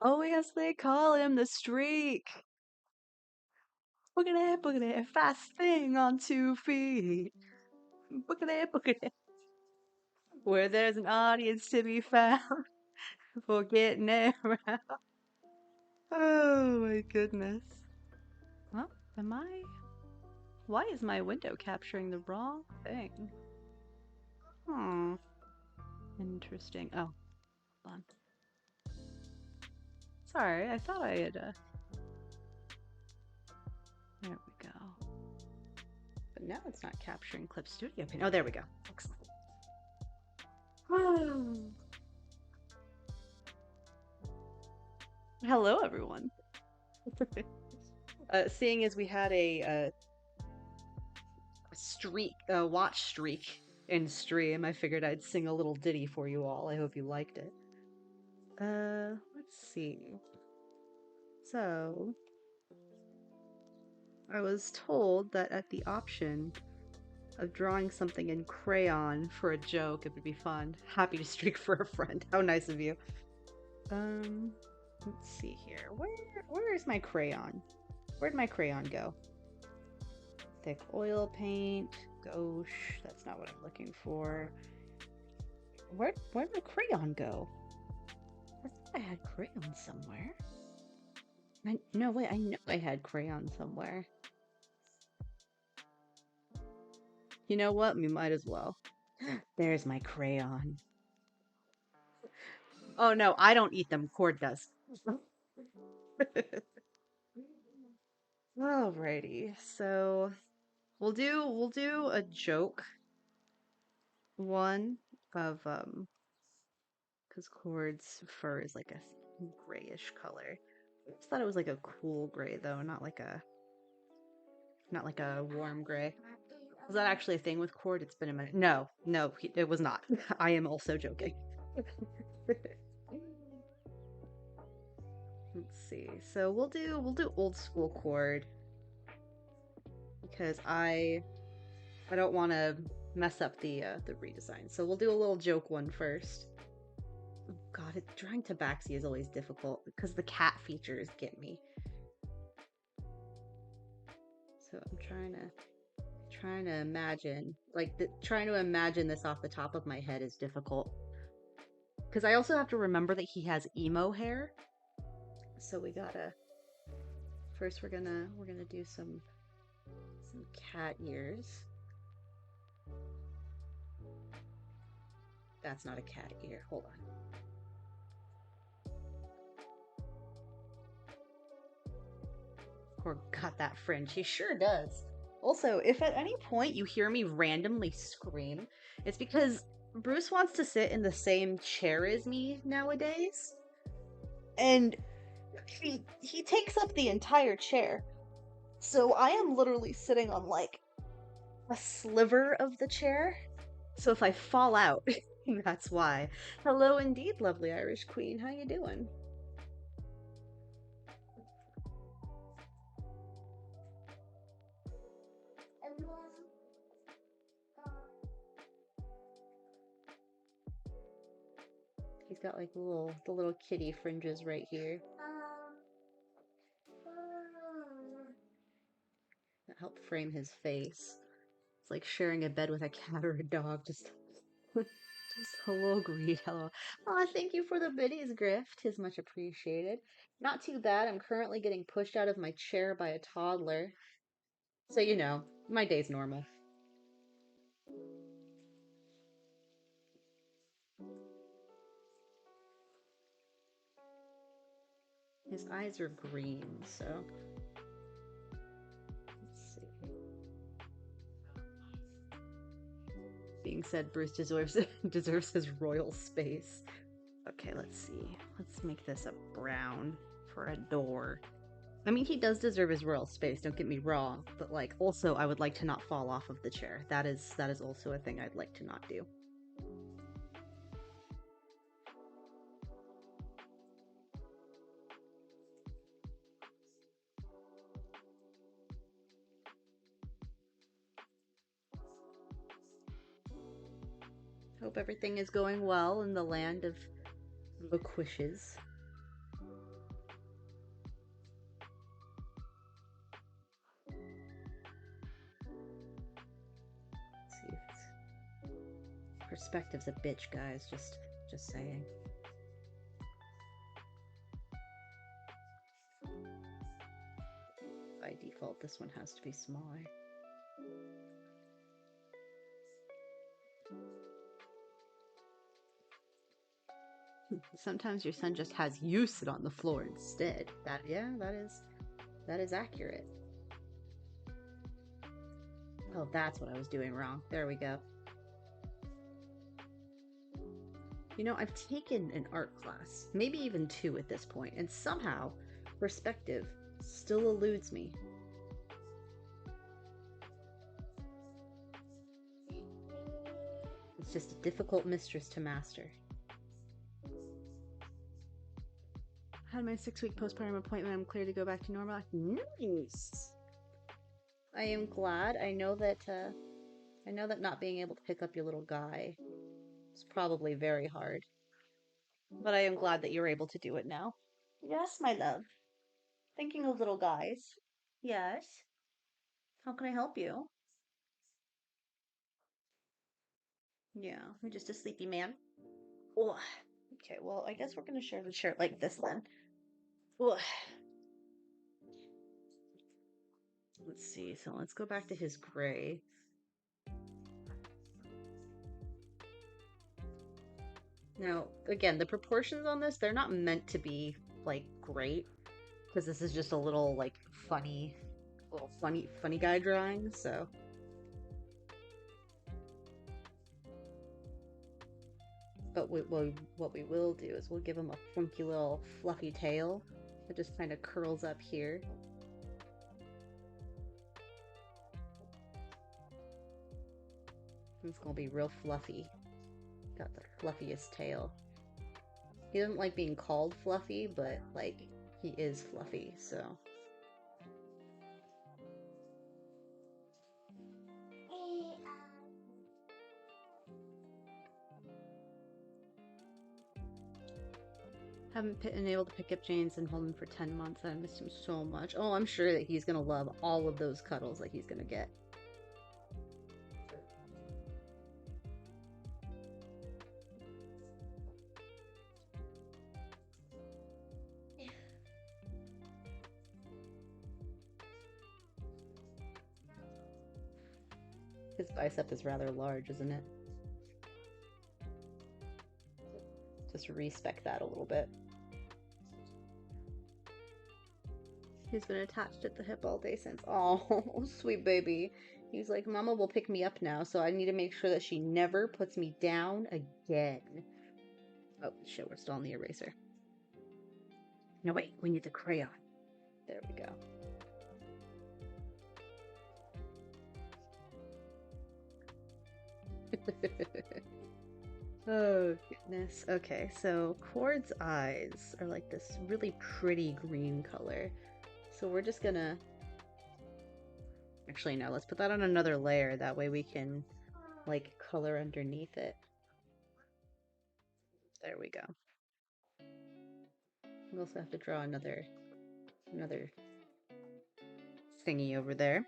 Oh yes, they call him the Streak. Boogity, fast thing on 2 feet. Boogity. Where there's an audience to be found for getting around. Oh my goodness. Well, am I? Why is my window capturing the wrong thing? Hmm. Interesting. Oh, hold on. Sorry, I thought I had. There we go. But now it's not capturing Clip Studio Paint. Oh, there we go. Excellent. Hello, everyone. Seeing as we had a streak, a watch streak in stream, I figured I'd sing a little ditty for you all. I hope you liked it. Let's see. So, I was told that at the option of drawing something in crayon for a joke, it would be fun. Happy to streak for a friend. How nice of you. Let's see here. Where is my crayon? Where'd my crayon go? Thick oil paint. Gouache. That's not what I'm looking for. Where'd my crayon go? I thought I had crayon somewhere. No, wait, I know I had crayon somewhere. You know what? We might as well. There's my crayon. Oh no, I don't eat them. Chord does. Alrighty, so we'll do a joke one of because Chord's fur is like a grayish color. I just thought it was like a cool gray though, not like a warm gray. Was that actually a thing with Chord? It's been a minute. No, no, it was not. I am also joking. Let's see. So we'll do old school Chord because I don't want to mess up the redesign. So we'll do a little joke one first. Oh God, drawing Tabaxi is always difficult because the cat features get me. So I'm trying to imagine, like trying to imagine this off the top of my head is difficult because I also have to remember that he has emo hair. So we gotta first we're gonna do some cat ears. That's not a cat ear. Hold on. Or got that fringe. He sure does. Also, if at any point you hear me randomly scream, it's because Bruce wants to sit in the same chair as me nowadays. And he takes up the entire chair. So I am literally sitting on like a sliver of the chair. So if I fall out, that's why. Hello indeed, lovely Irish queen. How you doing? He's got like the little kitty fringes right here that help frame his face. It's like sharing a bed with a cat or a dog. Just hello, greed. Hello. Aw, thank you for the biddies, Griff. 'Tis much appreciated. Not too bad. I'm currently getting pushed out of my chair by a toddler. So, my day's normal. His eyes are green, so let's see. Being said, Bruce deserves deserves his royal space. Okay, let's see. Let's make this a brown for a door. I mean, he does deserve his royal space, don't get me wrong, but like also I would like to not fall off of the chair. That is also a thing I'd like to not do. Hope everything is going well in the land of Loquishes. Perspective's a bitch, guys. Just saying. By default, this one has to be smaller. Sometimes your son just has you sit on the floor instead. That is accurate. Oh, that's what I was doing wrong. There we go. You know, I've taken an art class, maybe even 2 at this point, and somehow perspective still eludes me. It's just a difficult mistress to master. Had my 6-week postpartum appointment. I'm clear to go back to normal. Nice. I am glad. I know that not being able to pick up your little guy is probably very hard. But I am glad that you're able to do it now. Yes, my love. Thinking of little guys. Yes. How can I help you? Yeah, I'm just a sleepy man. Oh, okay, well, I guess we're gonna share the chair like this then. Oh. Let's see, so let's go back to his gray. Now, again, the proportions on this, they're not meant to be, like, great. Because this is just a little, like, funny guy drawing, so. But what we will do is we'll give him a funky little fluffy tail that just kind of curls up here. It's gonna be real fluffy. Got the fluffiest tail. He doesn't like being called fluffy, but, like, he is fluffy, so. Haven't been able to pick up James and hold him for 10 months. I missed him so much. Oh, I'm sure that he's gonna love all of those cuddles that he's gonna get. His bicep is rather large, isn't it? Just respect that a little bit. He's been attached at the hip all day since. Oh, sweet baby. He's like, Mama will pick me up now, so I need to make sure that she never puts me down again. Oh, shit, we're still on the eraser. No, wait, we need the crayon. There we go. Oh, goodness. Okay, so Chord's eyes are like this really pretty green color. So we're just gonna... Actually, no, let's put that on another layer. That way we can, like, color underneath it. There we go. We also have to draw another thingy over there.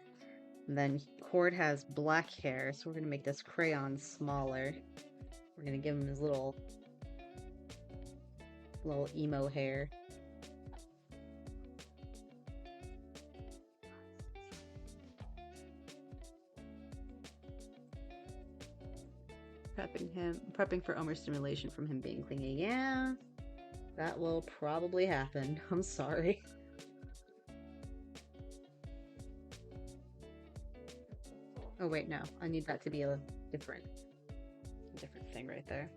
And then Chord has black hair, so we're gonna make this crayon smaller. We're gonna give him his little emo hair. Prepping for overstimulation from him being clingy. Yeah, that will probably happen. I'm sorry. Oh wait, no. I need that to be a different thing right there.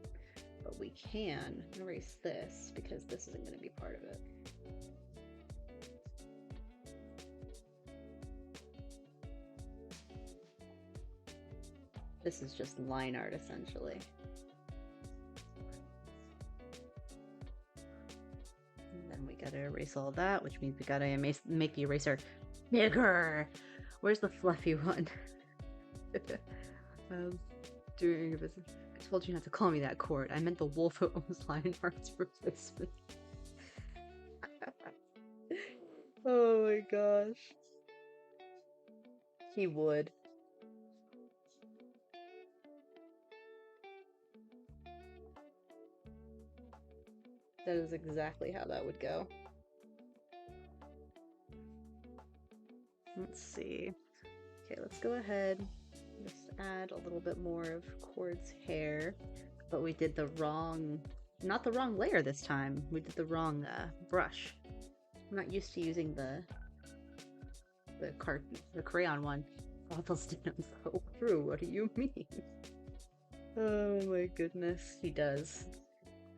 But we can erase this because this isn't going to be part of it. This is just line art, essentially. And then we gotta erase all that, which means we gotta make the eraser bigger. Where's the fluffy one? Doing your business. I told you not to call me that, Chord. I meant the wolf who owns Lionheart's replacement. Oh my gosh. He would. That is exactly how that would go. Let's see. Okay, let's go ahead. Just add a little bit more of Chord's hair. But we did the wrong, not the wrong layer this time. We did the wrong brush. I'm not used to using the crayon one. Bottles didn't go through. What do you mean? Oh my goodness, he does.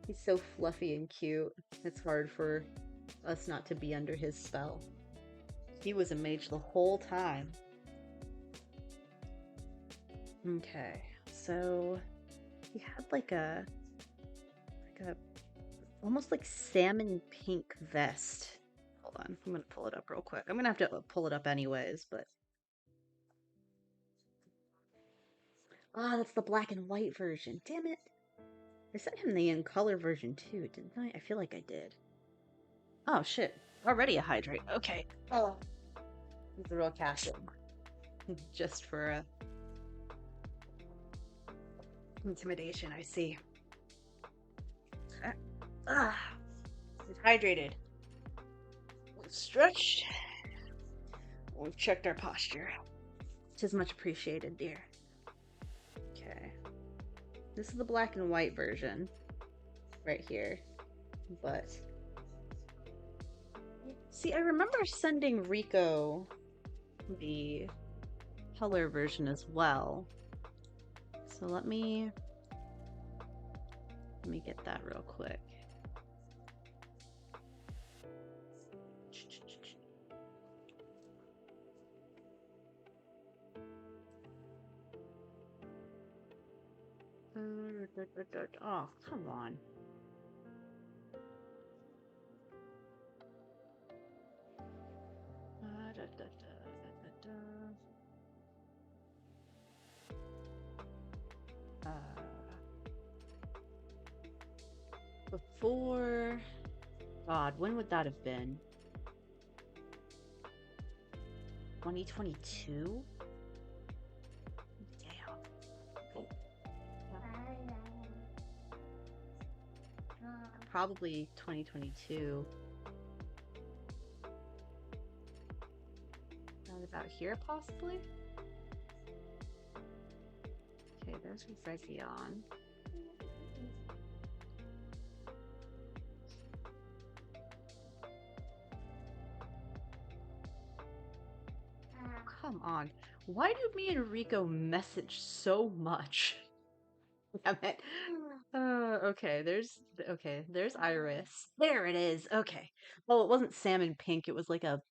He's so fluffy and cute. It's hard for us not to be under his spell. He was a mage the whole time. Okay, so he had like a almost like salmon pink vest. Hold on, I'm gonna pull it up real quick. I'm gonna have to pull it up anyways, but that's the black and white version. Damn it! I sent him the in color version too, didn't I? I feel like I did. Oh shit! Already a hydrate. Okay. Oh, it's a real casting. Just for intimidation. I see. We've hydrated. We've stretched. We've checked our posture. Tis much appreciated, dear. Okay. This is the black and white version. Right here. But... see, I remember sending Rico the color version as well. So let me get that real quick. Oh, come on. Before... God, when would that have been? 2022? Damn. Probably 2022. Not about here, possibly? Okay, there's Region. Come on. Why do me and Rico message so much? Damn it. Okay, there's Iris. There it is. Okay. Well, it wasn't salmon pink, it was like a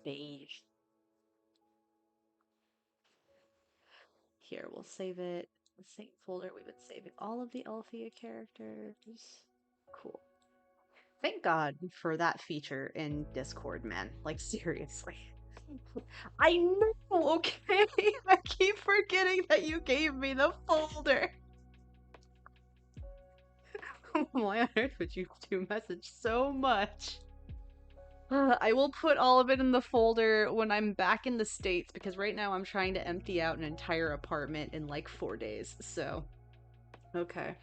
beige. Here, we'll save it. The same folder we've been saving all of the Althea characters. Cool. Thank God for that feature in Discord, man. Like, seriously. I know, okay? I keep forgetting that you gave me the folder. Why on earth would you two message so much? I will put all of it in the folder when I'm back in the States, because right now I'm trying to empty out an entire apartment in like 4 days, so... Okay.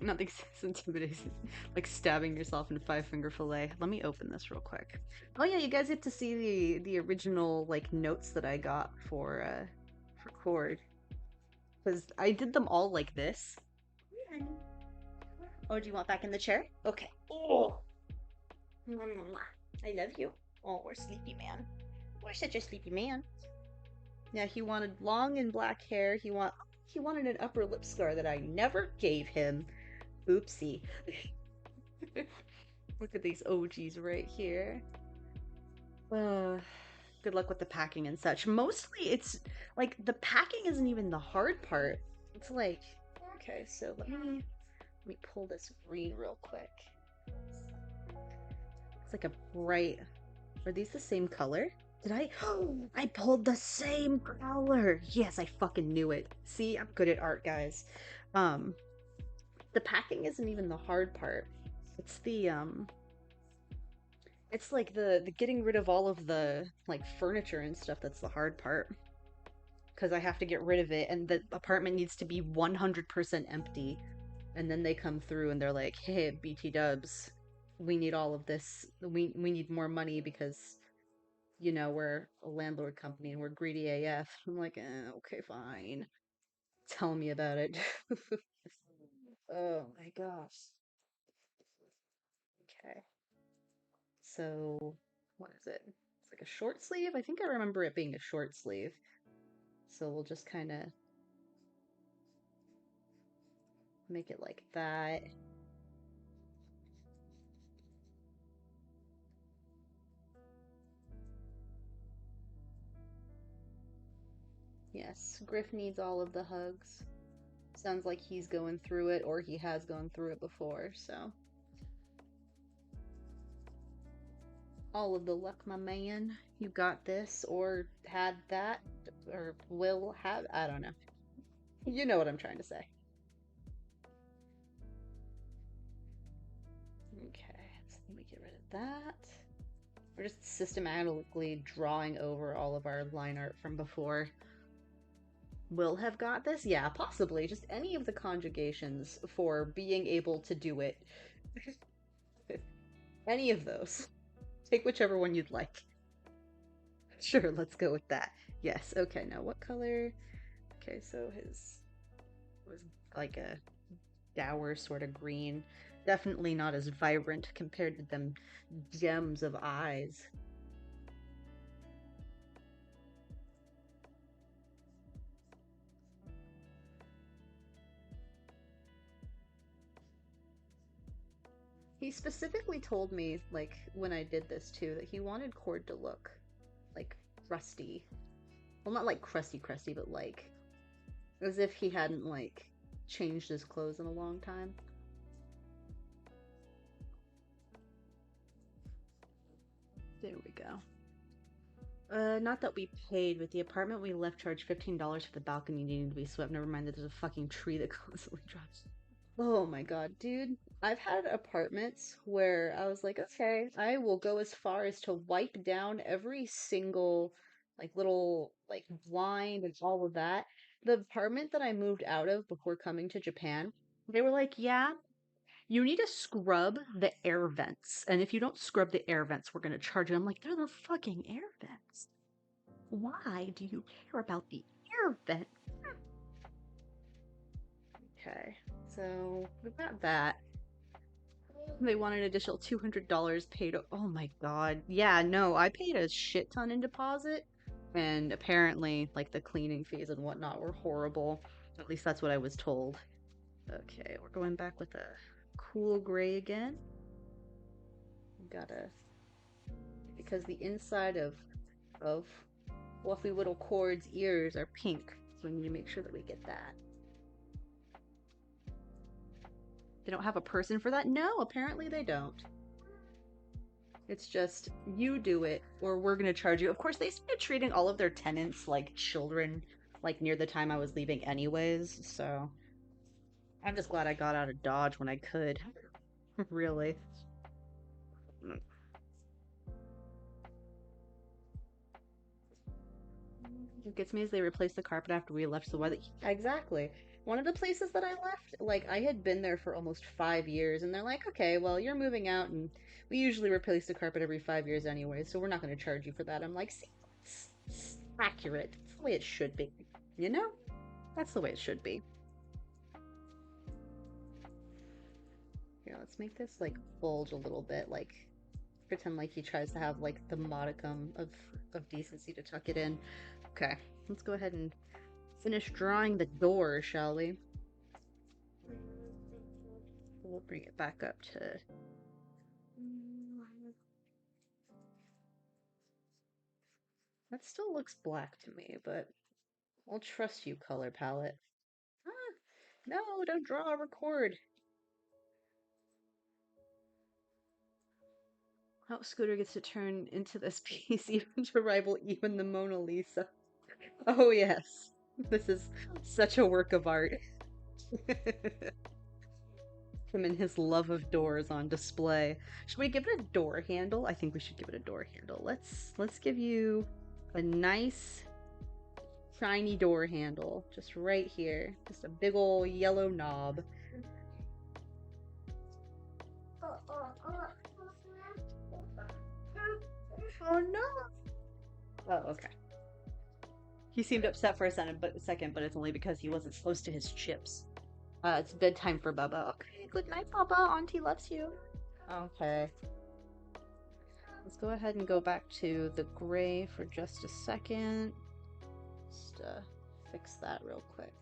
Nothing says intimidation like stabbing yourself in 5-finger fillet. Let me open this real quick. Oh yeah, you guys get to see the original like notes that I got for Chord. Because I did them all like this. Oh, do you want back in the chair? Okay. Oh, I love you. Oh, we're sleepy man. We're such a sleepy man. Yeah, he wanted long and black hair. He wanted an upper lip scar that I never gave him. Oopsie. Look at these OGs right here. Good luck with the packing and such. Mostly it's like the packing isn't even the hard part. It's like, okay, so let me pull this green real quick. It's like a bright, are these the same color? Did I? I pulled the same color. Yes, I fucking knew it. See, I'm good at art, guys. The packing isn't even the hard part. It's the it's like the getting rid of all of the like furniture and stuff that's the hard part. Because I have to get rid of it, and the apartment needs to be 100% empty. And then they come through and they're like, "Hey, BT Dubs, we need all of this. We need more money because we're a landlord company and we're greedy AF. I'm like, okay, fine. Tell me about it. Oh my gosh. Okay. So, what is it? It's like a short sleeve. I think I remember it being a short sleeve. So we'll just kind of make it like that. Yes, Griff needs all of the hugs. Sounds like he's going through it or he has gone through it before, so. All of the luck, my man. You got this, or had that, or will have. I don't know. You know what I'm trying to say. Okay, so let me get rid of that. We're just systematically drawing over all of our line art from before. Will have got this? Yeah, possibly. Just any of the conjugations for being able to do it. Any of those. Take whichever one you'd like. Sure, let's go with that. Yes, okay, now what color? Okay, so his was like a dour sort of green. Definitely not as vibrant compared to them gems of eyes. He specifically told me, like, when I did this too, that he wanted Chord to look like crusty. Well, not like crusty, but like as if he hadn't like changed his clothes in a long time. There we go. Not that we paid, but the apartment we left charged $15 for the balcony needing to be swept. Never mind that there's a fucking tree that constantly drops. Oh my god, dude. I've had apartments where I was like, okay, I will go as far as to wipe down every single like little like blind and all of that. The apartment that I moved out of before coming to Japan, they were like, yeah, you need to scrub the air vents. And if you don't scrub the air vents, we're gonna charge you. I'm like, they're the fucking air vents. Why do you care about the air vent? Okay, so we've got that. They want an additional $200 paid. Oh my god. Yeah, no, I paid a shit ton in deposit. And apparently, like, the cleaning fees and whatnot were horrible. At least that's what I was told. Okay, we're going back with a cool gray again. Gotta. Because the inside of Fluffy Little Chord's ears are pink. So we need to make sure that we get that. They don't have a person for that? No, apparently they don't. It's just, you do it, or we're gonna charge you. Of course, they started treating all of their tenants like children, like near the time I was leaving anyways, so I'm just glad I got out of Dodge when I could. Really. What gets me is they replaced the carpet after we left, so why the... Exactly. One of the places that I left, like, I had been there for almost 5 years, and they're like, okay, well, you're moving out, and we usually replace the carpet every 5 years anyway, so we're not going to charge you for that. I'm like, see, it's accurate. It's the way it should be. You know? That's the way it should be. Here, let's make this, like, bulge a little bit, like, pretend like he tries to have, like, the modicum of decency to tuck it in. Okay, let's go ahead and finish drawing the door, shall we? We'll bring it back up to... That still looks black to me, but I'll trust you, color palette. Ah, no, don't draw, record. Oh, Scooter gets to turn into this piece even to rival even the Mona Lisa. Oh yes, this is such a work of art. Him and his love of doors on display. Should we give it a door handle? I think we should give it a door handle. Let's give you a nice shiny door handle just right here. Just a big ol' yellow knob. Oh no! Oh, okay. He seemed upset for a second, but it's only because he wasn't close to his chips. It's bedtime for Bubba. Okay, good night, Bubba. Auntie loves you. Okay. Let's go ahead and go back to the gray for just a second. Just fix that real quick.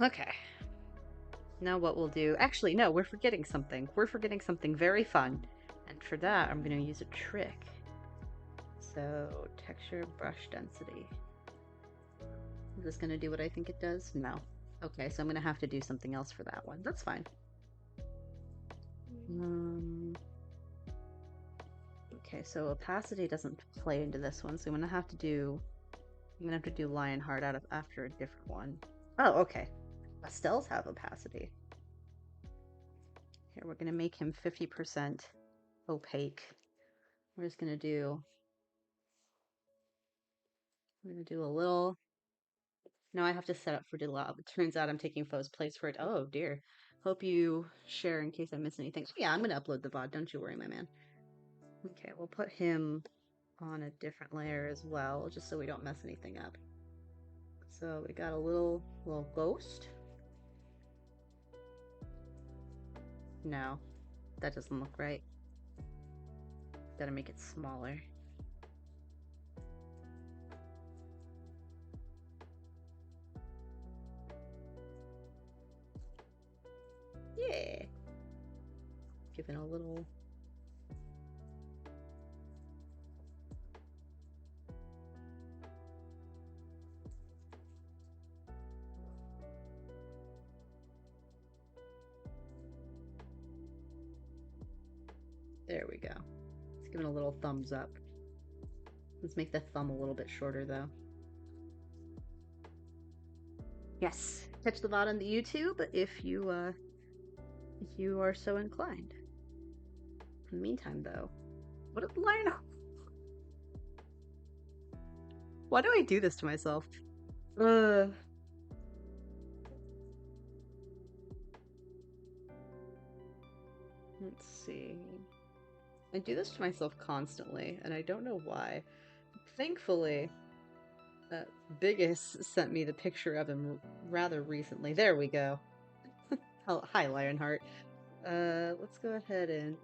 Okay. Now what we'll do... Actually, no, we're forgetting something. We're forgetting something very fun. And for that, I'm going to use a trick. So, texture, brush density. Is this going to do what I think it does? No. Okay, so I'm going to have to do something else for that one. That's fine. Okay, so opacity doesn't play into this one, so I'm gonna have to do Lionheart after a different one. Oh, okay. Pastels have opacity. Here, we're gonna make him 50% opaque. We're gonna do a little. Now I have to set up for Dilab. It turns out I'm taking Foe's place for it. Oh dear. Hope you share in case I miss anything. Yeah, I'm gonna upload the VOD. Don't you worry, my man. Okay, we'll put him on a different layer as well, just so we don't mess anything up. So we got a little ghost. No, that doesn't look right. Gotta make it smaller. Yeah. Give it a little. There we go. Let's give it a little thumbs up. Let's make the thumb a little bit shorter though. Yes, catch the VOD on the YouTube if you are so inclined. In the meantime, though, what is the line? Why do I do this to myself? Let's see. I do this to myself constantly, and I don't know why. Thankfully, Biggest sent me the picture of him rather recently. There we go. Oh, hi, Lionheart. Let's go ahead and...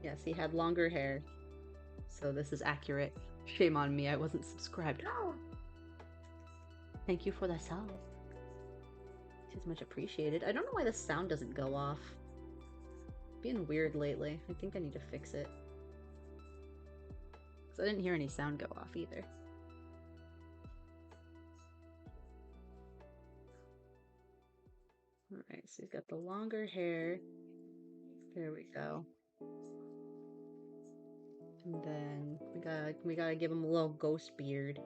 Yes, he had longer hair. So this is accurate. Shame on me, I wasn't subscribed. Thank you for the sub. It is much appreciated. I don't know why the sound doesn't go off. Being weird lately. I think I need to fix it. Because I didn't hear any sound go off either. Alright, so he's got the longer hair. There we go. And then we gotta give him a little ghost beard.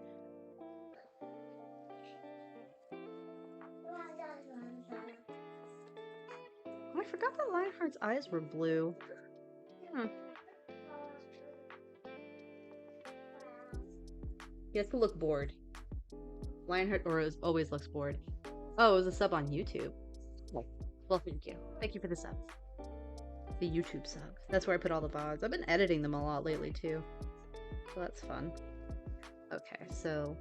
Oh, I forgot that Lionheart's eyes were blue. He has to look bored. Lionheart always looks bored. Oh, it was a sub on YouTube. Well, thank you. Thank you for the sub. The YouTube sub. That's where I put all the VODs. I've been editing them a lot lately, too. So that's fun. Okay, so...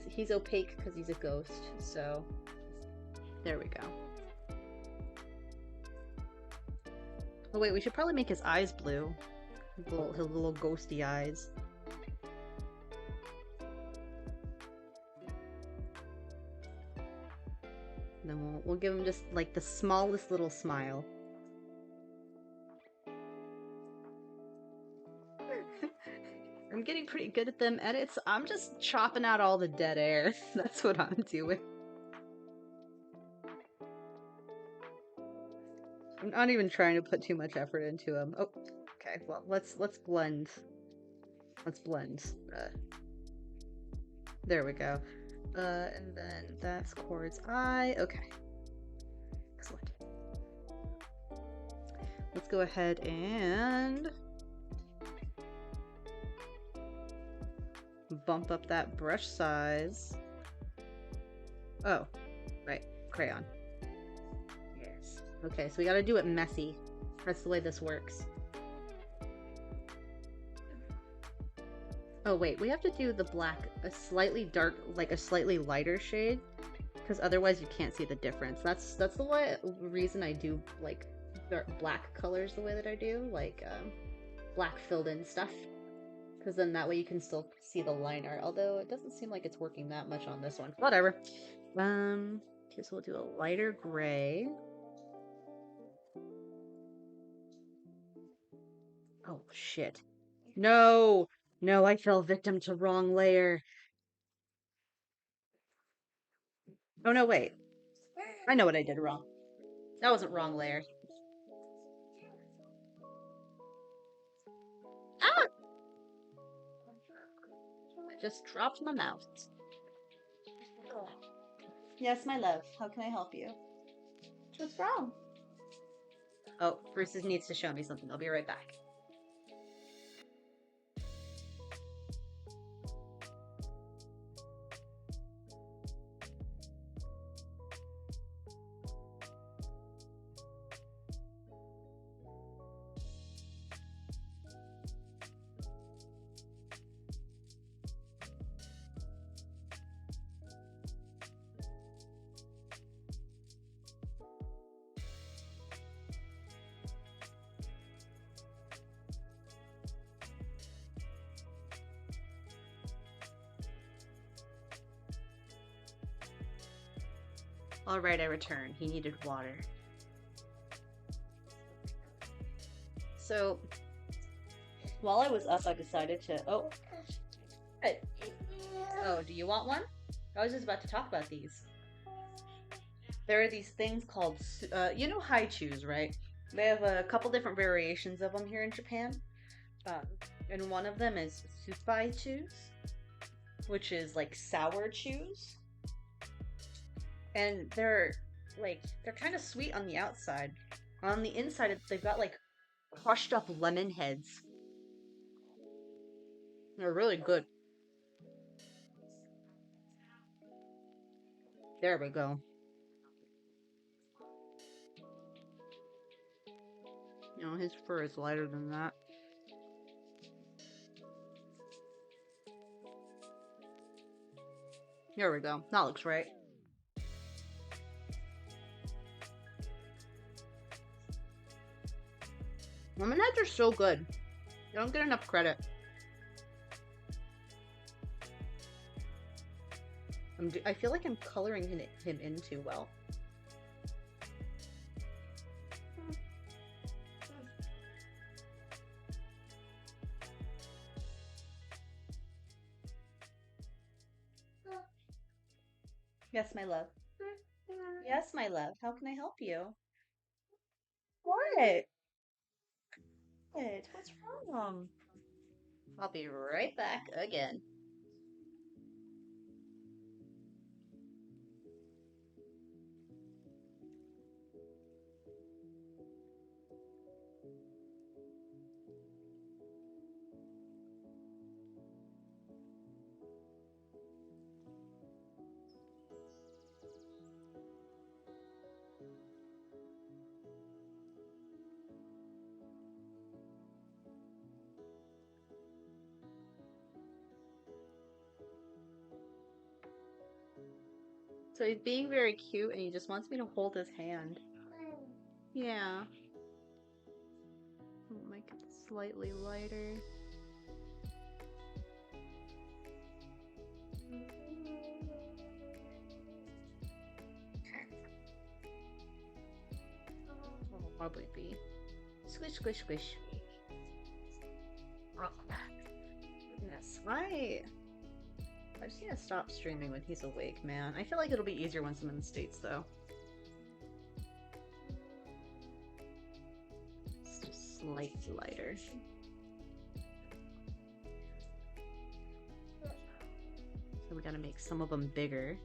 He's opaque because he's a ghost, so... There we go. Oh wait, we should probably make his eyes blue. His little ghosty eyes. And then we'll give him just like the smallest little smile. I'm getting pretty good at them edits. I'm just chopping out all the dead air. That's what I'm doing. I'm not even trying to put too much effort into them. Oh, Okay, well, let's blend. Let's blend. There we go. And then that's Chord's eye. Okay. Excellent. Let's go ahead and bump up that brush size. Oh, right, crayon. Yes. Okay, so we gotta do it messy. That's the way this works. Oh wait, we have to do the black a slightly dark, like a slightly lighter shade, because otherwise you can't see the difference. That's the reason I do like dark black colors the way that I do, like black filled in stuff, because then that way you can still see the line art. Although it doesn't seem like it's working that much on this one. Whatever. Okay, so we'll do a lighter gray. Oh shit! No, no, I fell victim to wrong layer. Oh no, wait. I know what I did wrong. That wasn't wrong layer. Ah! I just dropped my mouse. Yes, my love. How can I help you? What's wrong? Oh, Bruce needs to show me something. I'll be right back. All right, I return. He needed water. So, while I was up, I decided to... Oh. Hey. Oh, do you want one? I was just about to talk about these. There are these things called... you know haichus, right? They have a couple different variations of them here in Japan. And one of them is supai chews, which is like sour chews. And they're kind of sweet on the outside. On the inside, they've got like crushed up lemon heads. They're really good. There we go. You know, his fur is lighter than that. There we go. That looks right. Lemon heads are so good. They don't get enough credit. I feel like I'm coloring him in too well. Yes, my love. Yes, my love. How can I help you? What? What? What's wrong? I'll be right back again. So he's being very cute and he just wants me to hold his hand. Yeah. I'll make it slightly lighter. Will probably be squish, squish, squish. Oh, goodness, I just need to stop streaming when he's awake, man. I feel like it'll be easier once I'm in the States, though. Just lighter. So we gotta make some of them bigger.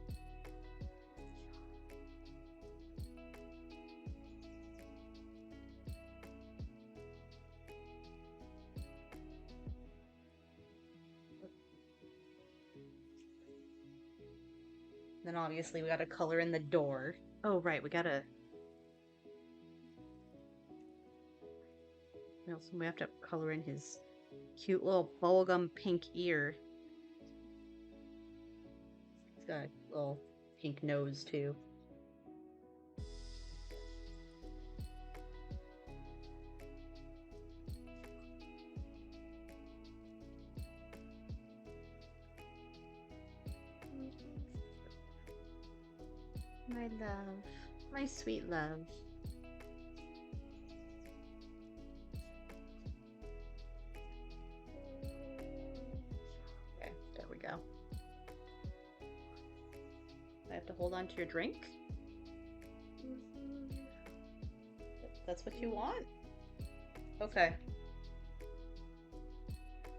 Then obviously we gotta color in the door. Oh right, we have to color in his cute little bubblegum pink ear. He's got a little pink nose too. My love, my sweet love. Okay, there we go. I have to hold on to your drink? That's what you want? Okay.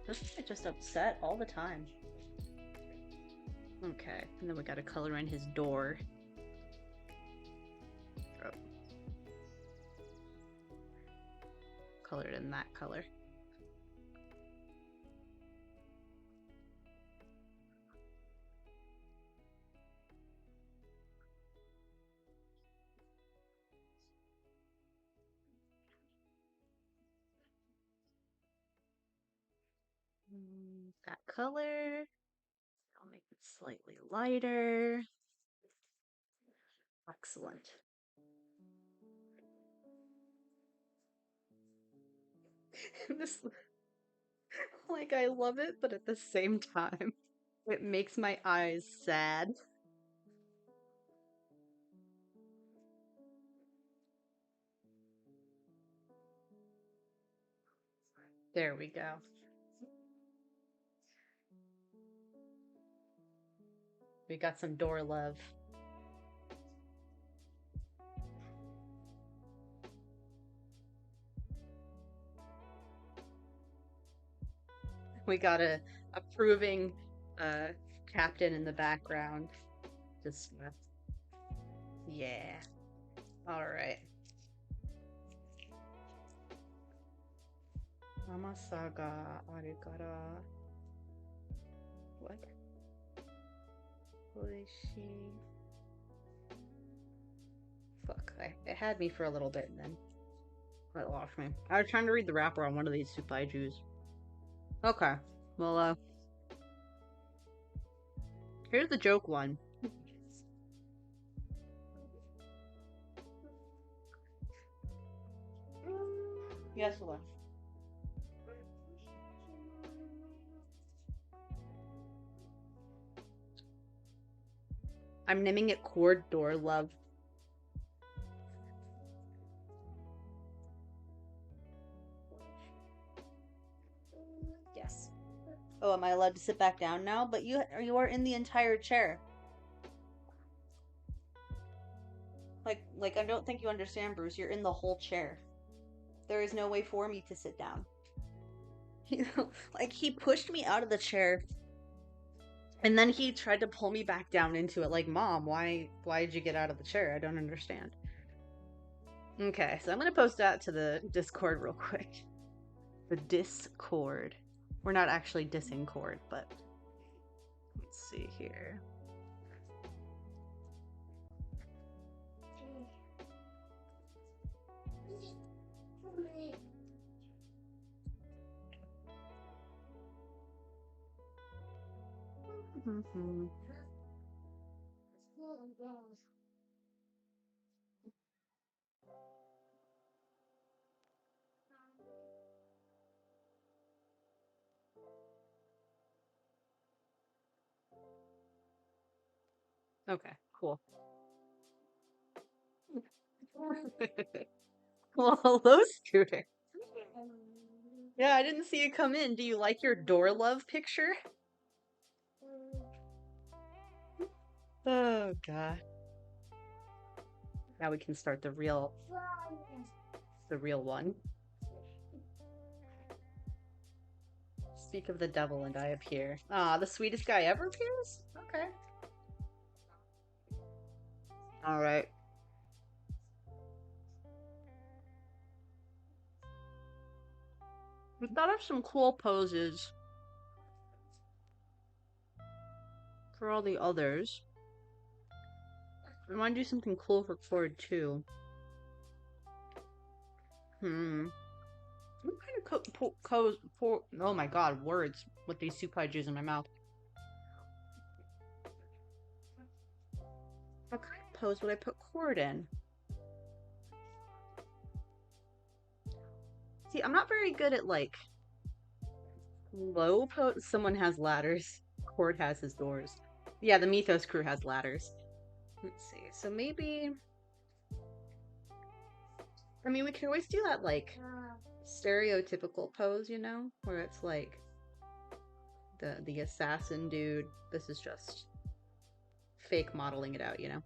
This guy just upset all the time. Okay, and then we gotta color in his door. Oh. Color it in that color. That color. I'll make it slightly lighter. Excellent. This, like, I love it, but at the same time, it makes my eyes sad. There we go. We got some door love. We got a approving captain in the background. Just yeah. All right. Mamasaga arikara. What? Oishi. Fuck, it had me for a little bit and then it lost me. I was trying to read the wrapper on one of these supaijus. Okay, well, here's the joke one. Yes, hello. I'm naming it Chord Door Love. Yes. Oh, am I allowed to sit back down now? But you are in the entire chair. Like I don't think you understand, Bruce. You're in the whole chair. There is no way for me to sit down. Like he pushed me out of the chair. And then he tried to pull me back down into it, like, Mom, why did you get out of the chair? I don't understand. Okay, so I'm gonna post that to the Discord real quick. The Discord. We're not actually dissing Chord, but let's see here. Okay, cool. Well, hello, Scooter. Yeah, I didn't see you come in. Do you like your door love picture? Oh, God. Now we can start the real one. Speak of the devil and I appear. Ah, the sweetest guy ever appears? Okay. Alright. We thought of some cool poses for all the others. I want to do something cool for Chord too. What kind of oh my god, words with these super juice in my mouth. What kind of pose would I put Chord in? See, I'm not very good at like low pose. Someone has ladders. Chord has his doors. Yeah, the Mythos crew has ladders. Let's see. So maybe, I mean, we could always do that like stereotypical pose, you know, where it's like the assassin dude. This is just fake modeling it out, you know.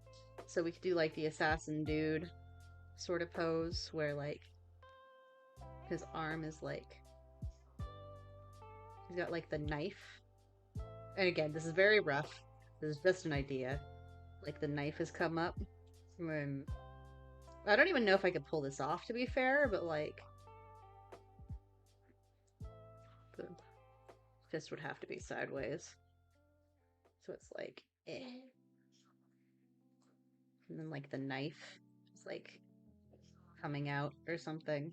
So we could do like the assassin dude sort of pose where like his arm is like, he's got like the knife. And again, this is very rough. This is just an idea. Like the knife has come up. I don't even know if I could pull this off, to be fair, but like the fist would have to be sideways. So it's like, eh. And then like the knife is like coming out or something.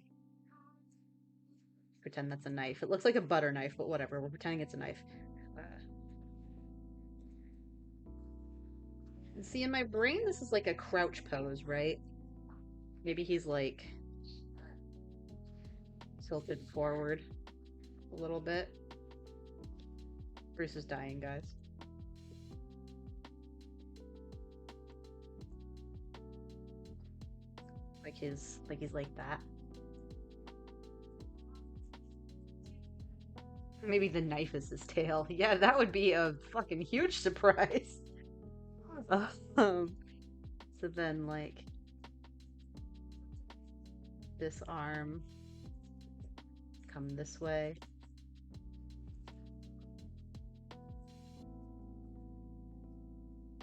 Pretend that's a knife. It looks like a butter knife, but whatever. We're pretending it's a knife. See, in my brain, this is like a crouch pose, right? Maybe he's like tilted forward a little bit. Bruce is dying, guys. Like he's like that. Maybe the knife is his tail. Yeah, that would be a fucking huge surprise. So then, like, this arm come this way.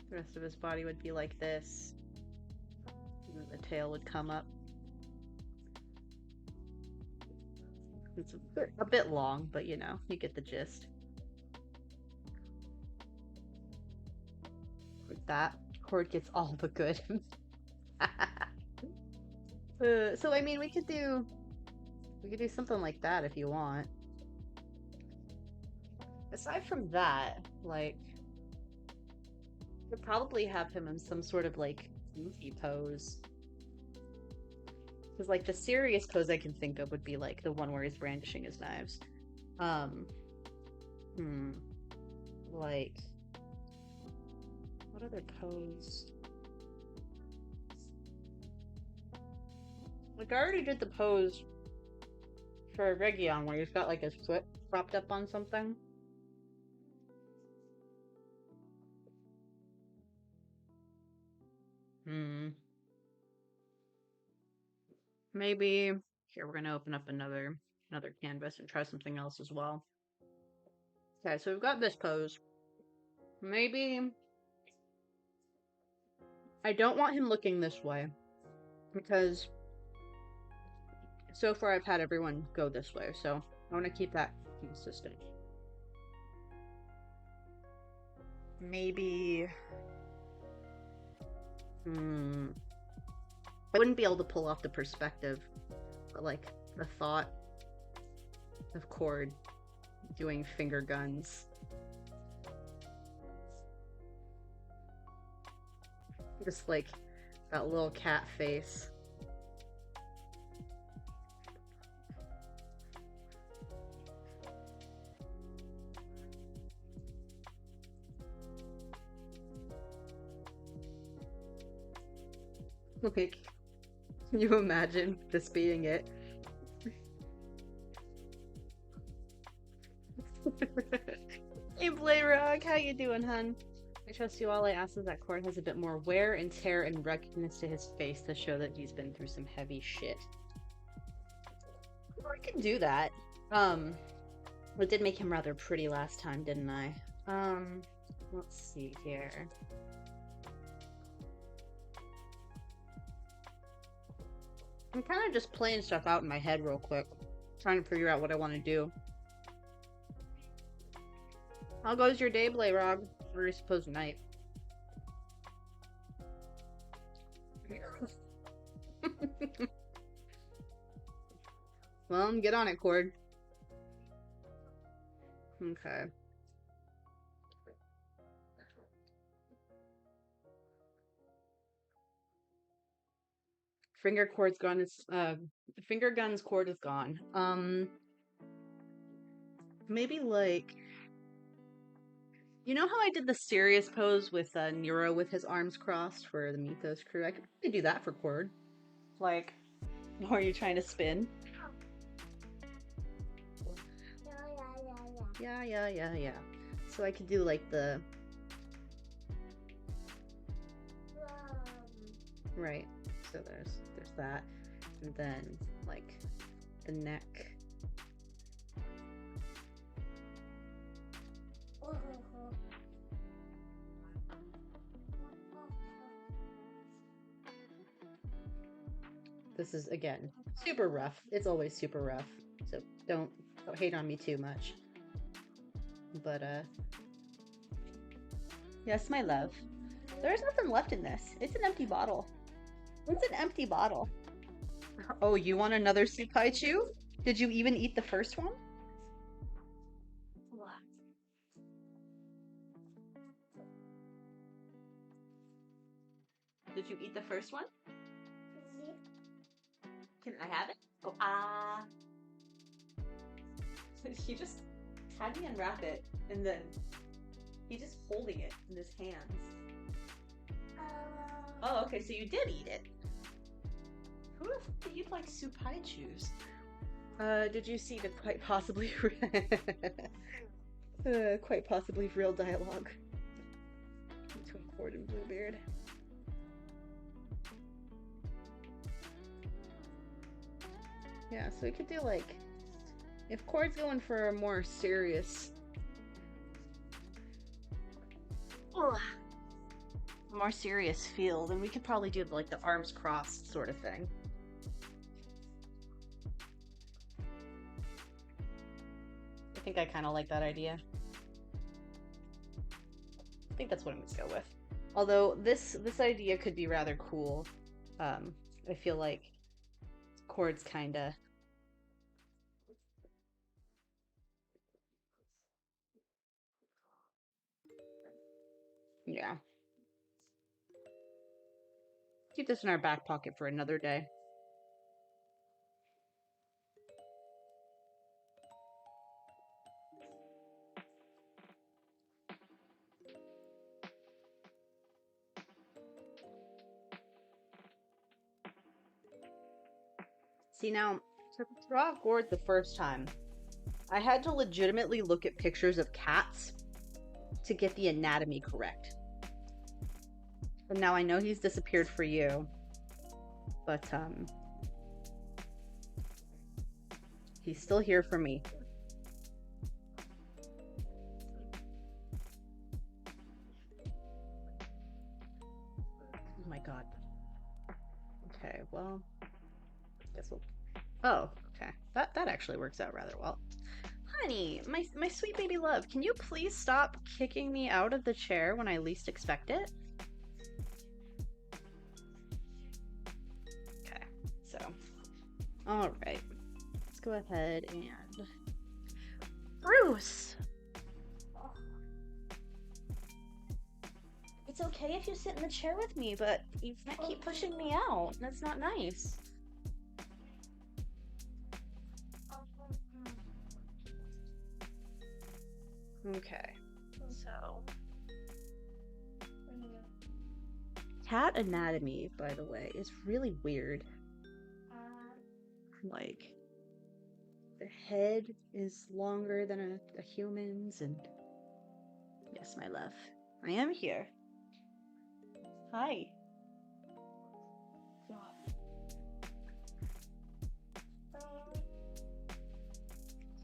The rest of his body would be like this. And then the tail would come up. It's a bit long, but you know, you get the gist. With that, Chord gets all the good. So I mean, we could do something like that if you want. Aside from that, like, could probably have him in some sort of like goofy pose. Because like the serious pose I can think of would be like the one where he's brandishing his knives. Like, what other pose? Like I already did the pose for Region where he's got like his foot propped up on something. Maybe here we're gonna open up another canvas and try something else as well. Okay, so we've got this pose. Maybe I don't want him looking this way because so far I've had everyone go this way, so I want to keep that consistent. Maybe I wouldn't be able to pull off the perspective, but like the thought of Chord doing finger guns. Just like that little cat face. Like, can you imagine this being it? Hey Blayrock, how you doing, hun? I trust you all. I ask that Chord has a bit more wear and tear and ruggedness to his face to show that he's been through some heavy shit. I can do that. I did make him rather pretty last time, didn't I? Let's see here. I'm kind of just playing stuff out in my head real quick, trying to figure out what I want to do. How goes your day, Blayrog? Or I suppose night? Well, get on it, Chord. Okay. Finger cord's gone. It's finger gun's cord is gone. Maybe like, you know how I did the serious pose with Nero with his arms crossed for the Mythos crew? I could probably do that for Chord. Like, are you trying to spin? Yeah. So I could do like the right. So there's that, and then like the neck. This is again super rough. It's always super rough. So don't hate on me too much. But yes, my love. There's nothing left in this. It's an empty bottle. It's an empty bottle. Oh, you want another Supaichu? Did you even eat the first one? Did you eat the first one? Can I have it? Oh, He just had me unwrap it, and then he's just holding it in his hands. Oh, okay, so you did eat it. Who the fuck did eat like Supaichus? Did you see the quite possibly quite possibly real dialogue between Chord and Bluebeard? Yeah, so we could do like, if Chord's going for a more serious, feel, then we could probably do like the arms crossed sort of thing. I think I kind of like that idea. I think that's what I'm gonna go with. Although this idea could be rather cool. I feel like Chord's kinda. Yeah. Keep this in our back pocket for another day. See, now, to draw Chord the first time, I had to legitimately look at pictures of cats to get the anatomy correct. And now I know he's disappeared for you, but he's still here for me. Oh my god. Okay, well, guess we'll. Oh, okay. That actually works out rather well. Honey, my sweet baby love, can you please stop kicking me out of the chair when I least expect it? Okay, so, all right, let's go ahead and Bruce. It's okay if you sit in the chair with me, but you can't keep pushing me out. That's not nice. Okay, so cat anatomy, by the way, is really weird. Like, the head is longer than a human's, and yes, my love, I am here. Hi.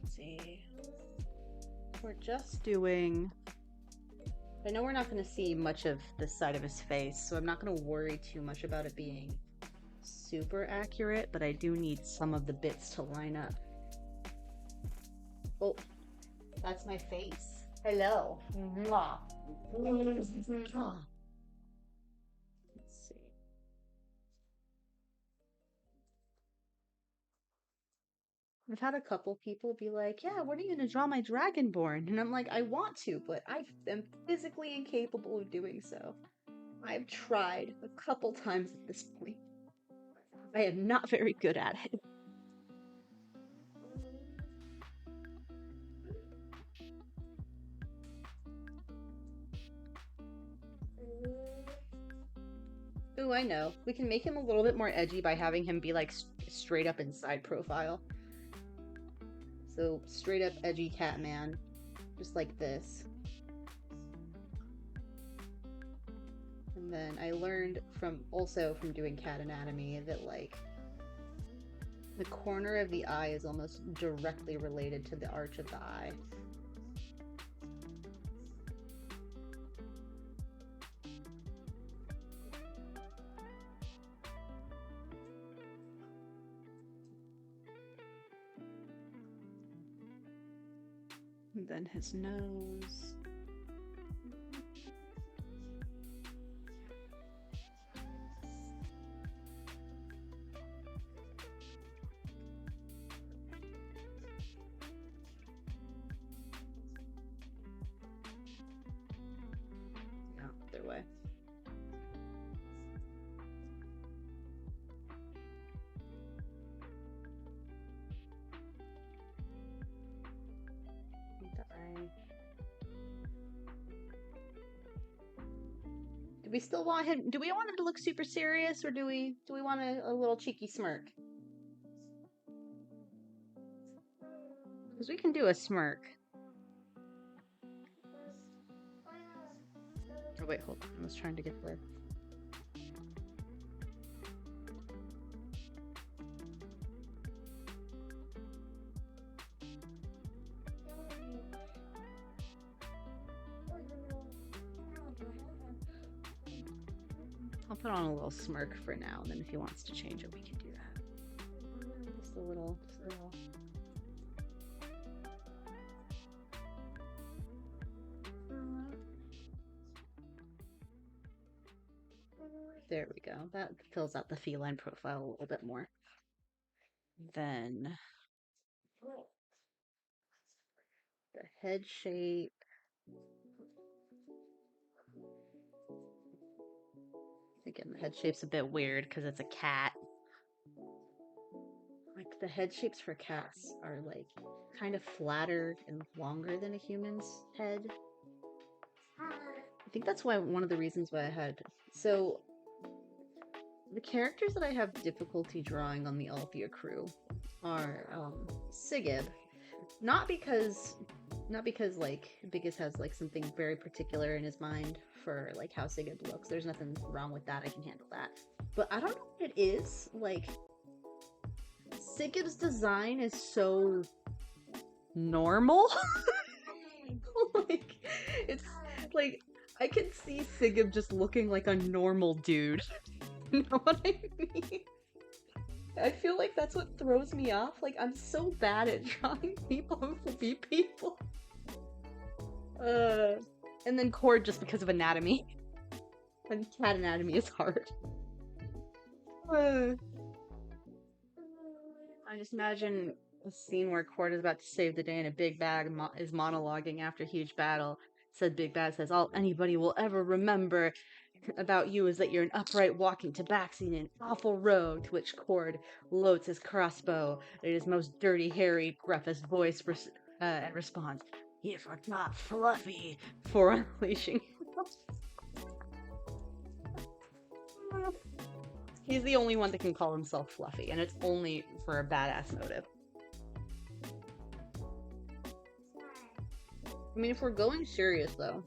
Let's see. we're just doing... I know we're not going to see much of this side of his face, so I'm not going to worry too much about it being super accurate, but I do need some of the bits to line up. Oh, that's my face. Hello. Mwah. Let's see. I've had a couple people be like, yeah, when are you going to draw my Dragonborn? And I'm like, I want to, but I am physically incapable of doing so. I've tried a couple times at this point. I am not very good at it. Ooh, I know. We can make him a little bit more edgy by having him be like straight up in side profile. So straight up edgy Catman, just like this. And then I learned from doing cat anatomy that like the corner of the eye is almost directly related to the arch of the eye. And then his nose. No, other way. Do we still want him? Do we want him to look super serious, or do we want a little cheeky smirk? Because we can do a smirk. Oh wait, hold on. I was trying to get the... I'll put on a little smirk for now, and then if he wants to change it, we can do that. Just a little... There we go. That fills out the feline profile a little bit more. Then the head shape. Again, the head shape's a bit weird because it's a cat. Like the head shapes for cats are like kind of flatter and longer than a human's head. I think that's why one of the reasons why I had... So the characters that I have difficulty drawing on the Althea crew are Sigib. Not because like Biggest has like something very particular in his mind for like how Sigib looks. There's nothing wrong with that. I can handle that. But I don't know what it is. Like Sigib's design is so normal. Like it's like I can see Sigib just looking like a normal dude. You know what I mean? I feel like that's what throws me off. Like, I'm so bad at drawing people who will be people. And then Chord just because of anatomy. And cat anatomy is hard. I just imagine a scene where Chord is about to save the day and a big bag is monologuing after a huge battle. Said Big Bad says, all anybody will ever remember about you is that you're an upright walking tabaxi in an awful road, to which Chord loads his crossbow in his most dirty, hairy, gruffest voice and responds, "You forgot Fluffy," for unleashing. He's the only one that can call himself Fluffy, and it's only for a badass motive. I mean, if we're going serious, though,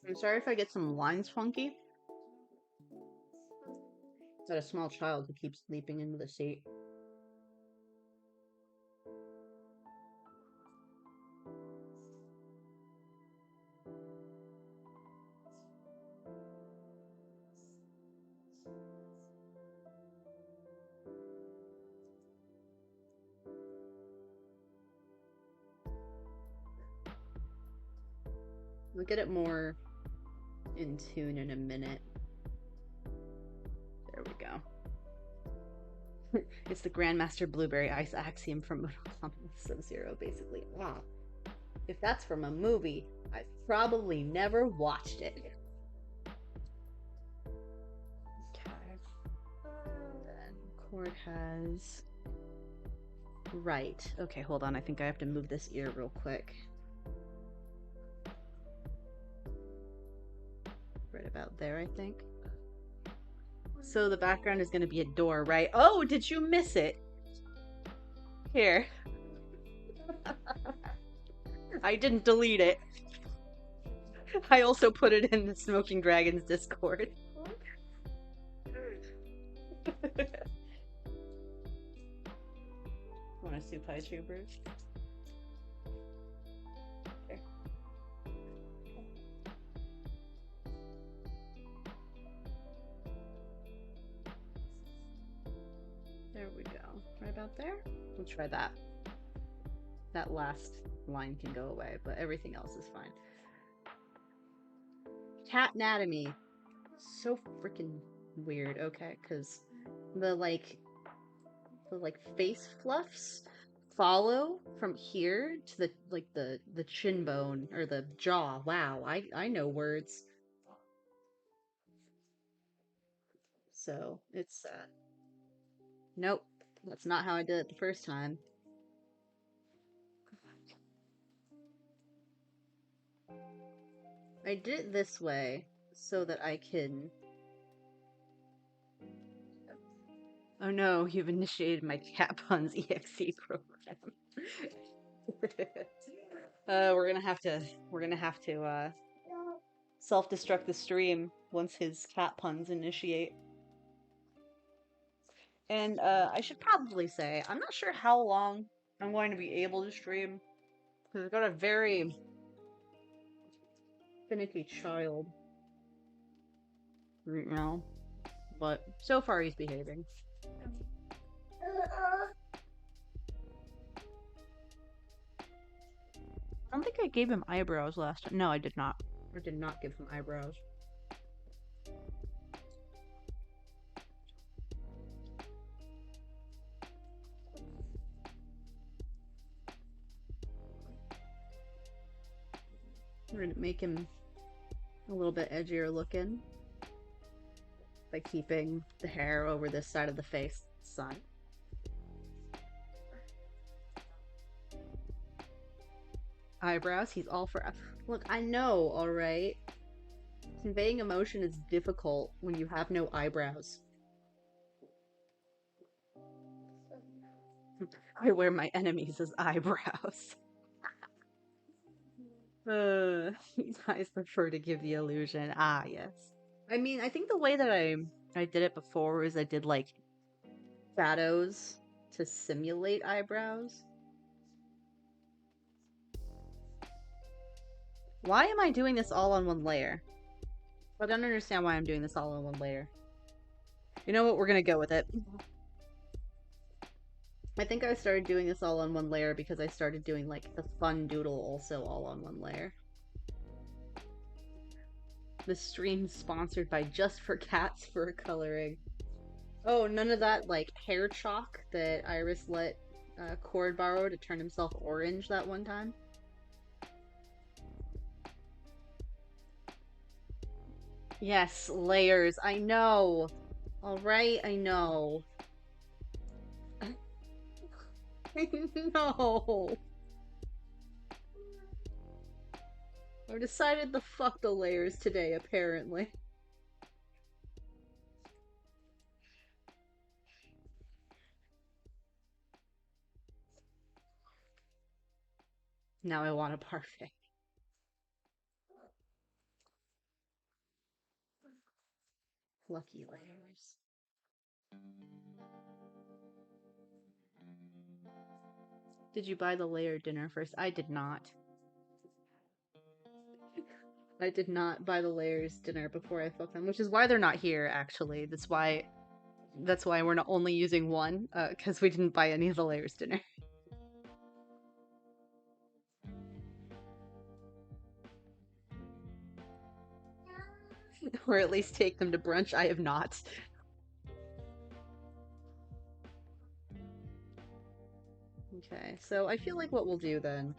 I'm sorry if I get some lines funky. Got a small child who keeps leaping into the seat. We'll get it more in tune in a minute. There we go. It's the Grandmaster Blueberry Ice Axiom from Sub-Zero, basically. Ah, if that's from a movie, I've probably never watched it. Okay. Then Chord has... Right. Okay, hold on. I think I have to move this ear real quick. Right about there, I think. So the background is going to be a door, right? Oh, did you miss it? Here. I didn't delete it. I also put it in the Smoking Dragons Discord. Want a soup pie troopers? There. There we go. Right about there? We'll try that. That last line can go away, but everything else is fine. Cat anatomy. So freaking weird. Okay, because the face fluffs follow from here to the chin bone or the jaw. Wow, I know words. So it's nope, that's not how I did it the first time. I did it this way so that I can... Oh no, you've initiated my Cat Puns EXE program. We're gonna have to self-destruct the stream once his cat puns initiate. And I should probably say, I'm not sure how long I'm going to be able to stream, because I've got a very finicky child right now, but so far he's behaving. I don't think I gave him eyebrows last time. No, I did not. I did not give him eyebrows. We're gonna make him a little bit edgier looking by keeping the hair over this side of the face. Sun. Eyebrows, he's all for... Look, I know, alright? Conveying emotion is difficult when you have no eyebrows. I wear my enemies as eyebrows. You guys prefer to give the illusion. Ah, yes. I mean, I think the way that I did it before is I did, like, shadows to simulate eyebrows. Why am I doing this all on one layer? I don't understand why I'm doing this all on one layer. You know what? We're gonna go with it. I think I started doing this all on one layer because I started doing, like, the fun doodle also all on one layer. The stream's sponsored by Just for Cats for coloring. Oh, none of that, like, hair chalk that Iris let Chord borrow to turn himself orange that one time? Yes, layers. I know. Alright, I know. I know. I've decided to fuck the layers today, apparently. Now I want a parfait. Lucky layers. Did you buy the layer dinner first? I did not. I did not buy the layers dinner before I fucked them, which is why they're not here, actually. That's why we're not only using one, because we didn't buy any of the layers dinner. Or at least take them to brunch. I have not. Okay, so I feel like what we'll do then,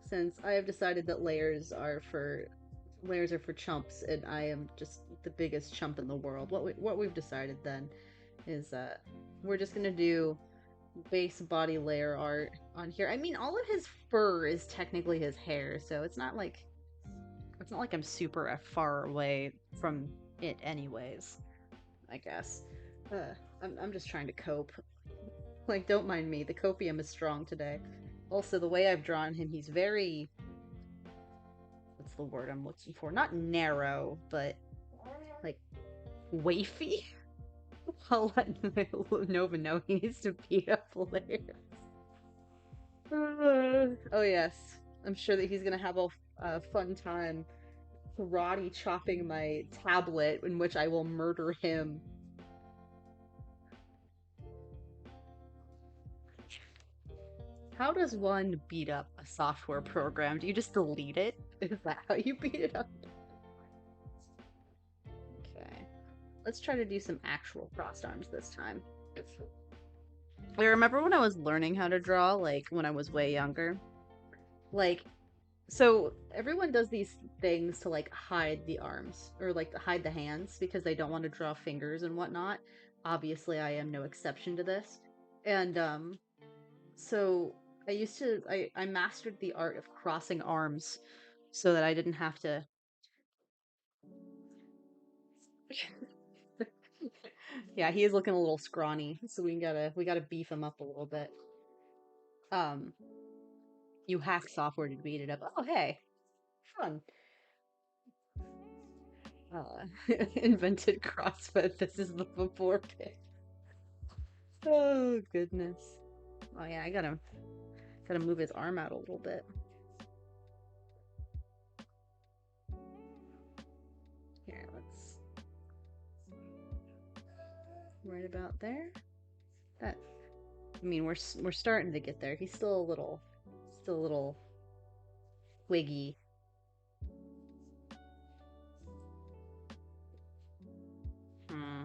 since I have decided that layers are for chumps, and I am just the biggest chump in the world. What we've decided then is we're just gonna do base body layer art on here. I mean, all of his fur is technically his hair, so it's not like I'm super far away from it anyways, I guess. I'm just trying to cope. Like, don't mind me. The copium is strong today. Also, the way I've drawn him, he's very, what's the word I'm looking for? Not narrow, but like wafy. I'll let Nova know he needs to beat up layers. Oh yes, I'm sure that he's gonna have a fun time karate chopping my tablet, in which I will murder him. How does one beat up a software program? Do you just delete it? Is that how you beat it up? Okay. Let's try to do some actual crossed arms this time. I remember when I was learning how to draw, like when I was way younger. Like, so everyone does these things to like hide the arms or like hide the hands because they don't want to draw fingers and whatnot. Obviously, I am no exception to this. And so I mastered the art of crossing arms so that I didn't have to. Yeah, he is looking a little scrawny, so we gotta beef him up a little bit. Um, you hack software to beat it up. Oh, hey, fun. Invented CrossFit. This is the before pic. Oh goodness. Oh yeah, I gotta move his arm out a little bit. Here, let's right about there. That I mean, we're starting to get there. He's still a little twiggy. Hmm.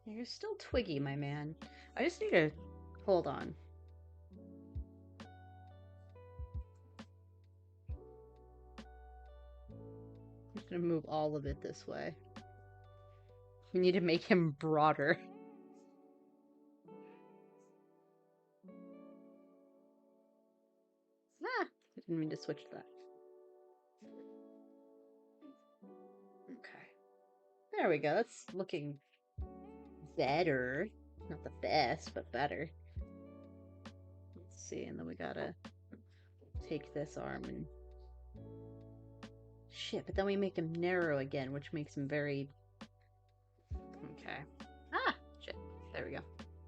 You're still twiggy, my man. I just need to hold on. I'm just gonna move all of it this way. We need to make him broader. Ah, I didn't mean to switch that. Okay. There we go. That's looking better. Not the best, but better. Let's see, and then we gotta take this arm and shit, but then we make him narrow again, which makes him very okay. Ah, shit. There we go.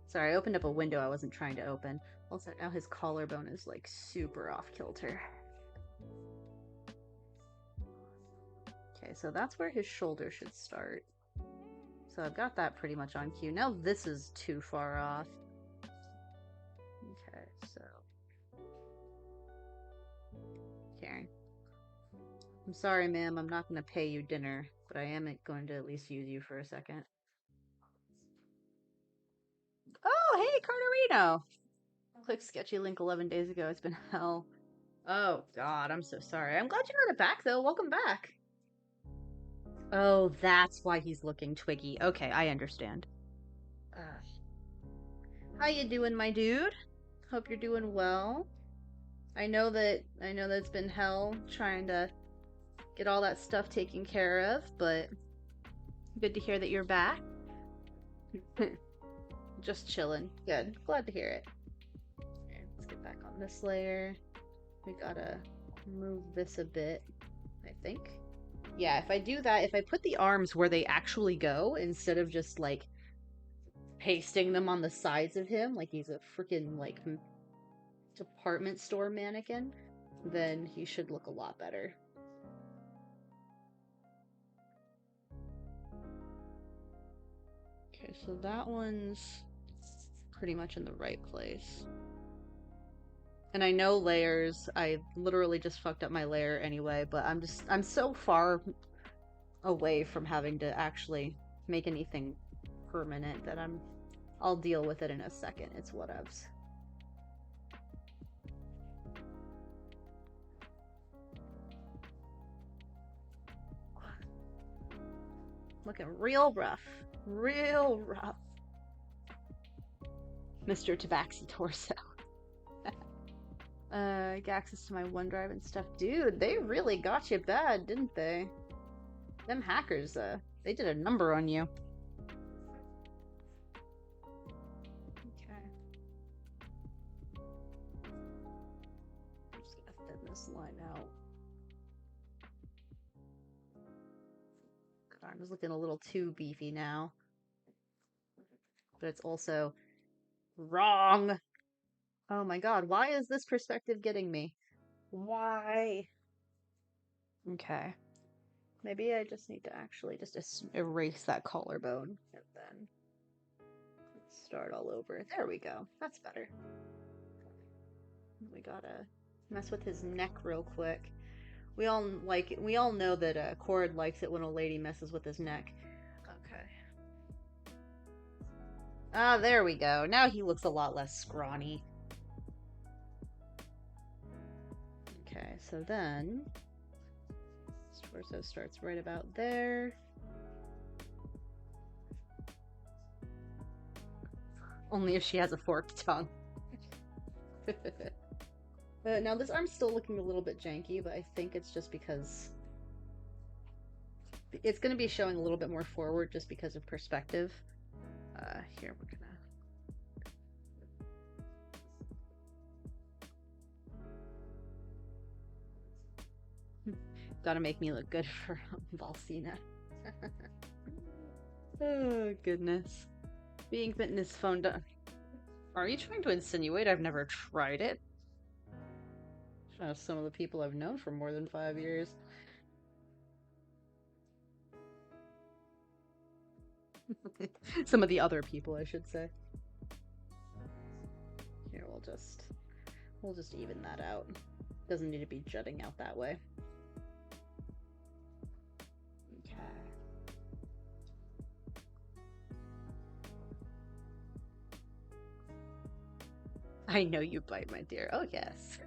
Sorry, I opened up a window I wasn't trying to open. Also, now his collarbone is like super off kilter. Okay, so that's where his shoulder should start. So I've got that pretty much on cue. Now this is too far off. Okay, so Karen. I'm sorry, ma'am, I'm not going to pay you dinner, but I am going to at least use you for a second. Oh, hey, Carterino! Click sketchy link 11 days ago. It's been hell. Oh, God, I'm so sorry. I'm glad you got it back, though. Welcome back. Oh, that's why he's looking twiggy. Okay, I understand. How you doing, my dude? Hope you're doing well. I know that it's been hell trying to get all that stuff taken care of, but good to hear that you're back. Just chilling. Good. Glad to hear it. Let's get back on this layer. We gotta move this a bit, I think. Yeah, if I do that, if I put the arms where they actually go, instead of just, like, pasting them on the sides of him, like he's a freaking, like, department store mannequin, then he should look a lot better. Okay, so that one's pretty much in the right place. And I know layers, I literally just fucked up my layer anyway, but I'm so far away from having to actually make anything permanent that I'll deal with it in a second. It's whatevs. Looking real rough. Real rough. Mr. Tabaxi Torso. Get access to my OneDrive and stuff. Dude, they really got you bad, didn't they? Them hackers, they did a number on you. Okay. I'm just gonna thin this line out. I'm just looking a little too beefy now. But it's also wrong. Oh my god, why is this perspective getting me? Why? Okay. Maybe I just need to actually just erase that collarbone and then start all over. There we go. That's better. We gotta mess with his neck real quick. We all know that Chord likes it when a lady messes with his neck. Okay. Ah, there we go. Now he looks a lot less scrawny. Okay, so then his torso starts right about there. Only if she has a forked tongue. Now this arm's still looking a little bit janky, but I think it's just because it's going to be showing a little bit more forward just because of perspective. Here we're gonna gotta make me look good for Valsina. Oh goodness. Being fitness phone done. Are you trying to insinuate I've never tried it? Some of the people I've known for more than 5 years. Some of the other people, I should say. Here, we'll just even that out. Doesn't need to be jutting out that way. Okay. I know you bite, my dear. Oh, yes.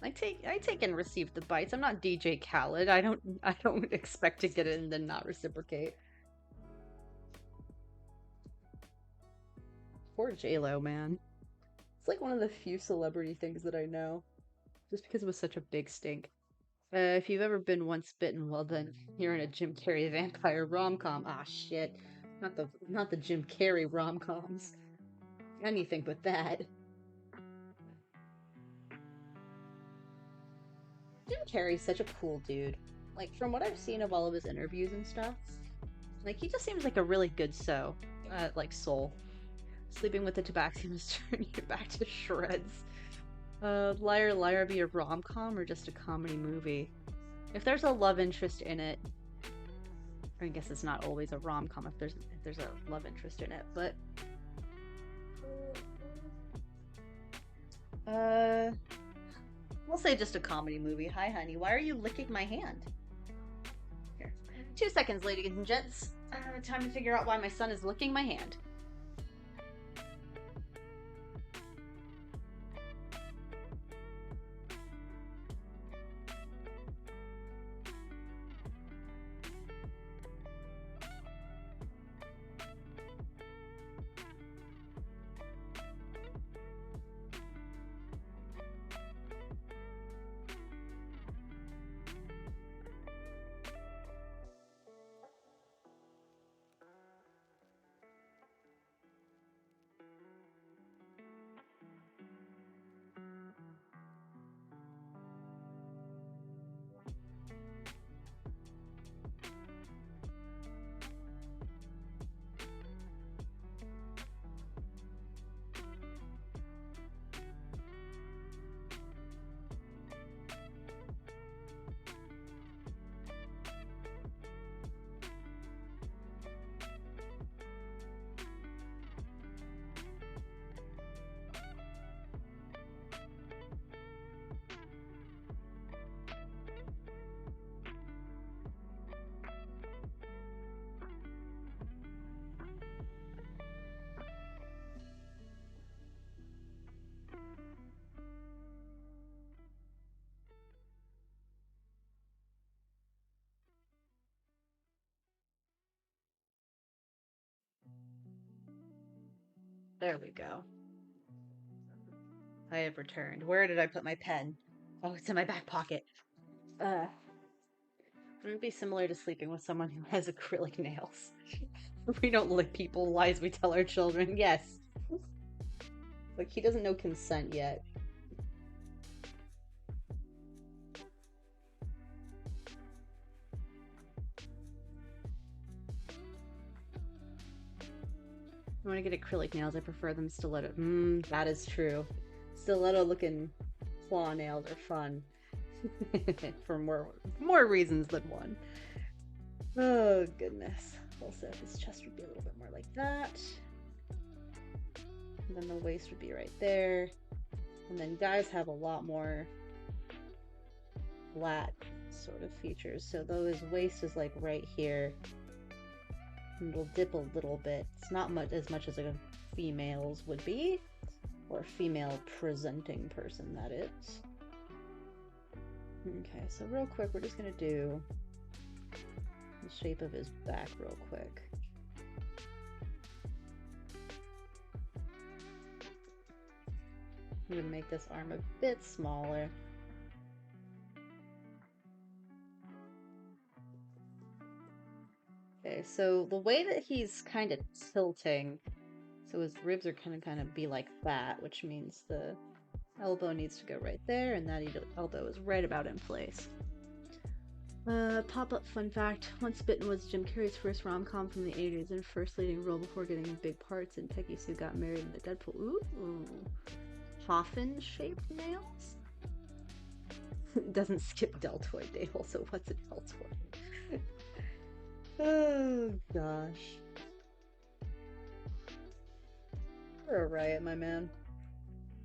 I take and receive the bites. I'm not DJ Khaled. I don't expect to get it and then not reciprocate. Poor JLo, man. It's like one of the few celebrity things that I know. Just because it was such a big stink. If you've ever been once bitten, well then, you're in a Jim Carrey vampire rom-com. Ah, shit. Not the Jim Carrey rom-coms. Anything but that. Jim Carrey's such a cool dude. Like, from what I've seen of all of his interviews and stuff, like, he just seems like a really good soul. Sleeping with the Tabaxi was turning you back to shreds. Liar Liar be a rom-com or just a comedy movie? If there's a love interest in it, I guess it's not always a rom-com if there's a love interest in it, but we'll say just a comedy movie. Hi, honey. Why are you licking my hand? Here. 2 seconds, ladies and gents. Time to figure out why my son is licking my hand. There we go. I have returned. Where did I put my pen? Oh, it's in my back pocket. Uh, it would be similar to sleeping with someone who has acrylic nails. We don't lick people, lies we tell our children. Yes. Like, he doesn't know consent yet. When I get acrylic nails, I prefer them stiletto. That is true. Stiletto looking claw nails are fun. For more reasons than one. Oh goodness. Also, his chest would be a little bit more like that. And then the waist would be right there. And then guys have a lot more flat sort of features. So though his waist is like right here, and it'll dip a little bit. It's not as much as a female's would be, or a female presenting person, that is. Okay, so real quick, we're just gonna do the shape of his back real quick. I'm gonna make this arm a bit smaller. Okay, so the way that he's kind of tilting, so his ribs are kind of be like that, which means the elbow needs to go right there, and that elbow is right about in place. Pop-up fun fact. Once Bitten was Jim Carrey's first rom-com from the 80s and first leading role before getting big parts in Peggy Sue Got Married in the Deadpool. Ooh. Coffin-shaped nails? Doesn't skip deltoid day, also what's a deltoid? Oh gosh. You're a riot, my man.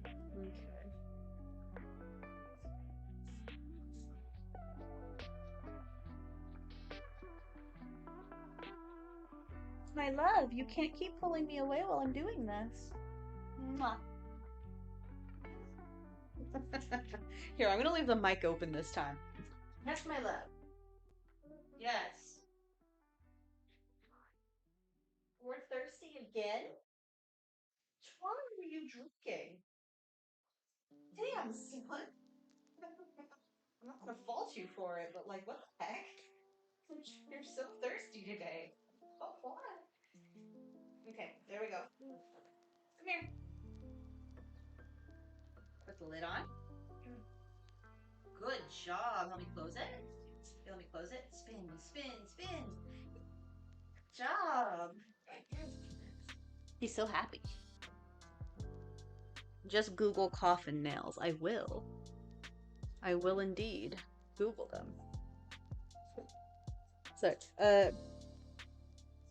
Okay. My love, you can't keep pulling me away while I'm doing this. Mwah. Here, I'm gonna leave the mic open this time. Yes, my love. Yes. We're thirsty again? Which one were you drinking? Damn, son. I'm not gonna fault you for it, but like, what the heck? You're so thirsty today. Oh, what? Okay, there we go. Come here. Put the lid on. Good job. Help me close it. Let me close it. Spin, spin, spin. Good job. He's so happy. Just Google coffin nails. I will. I will indeed Google them. So,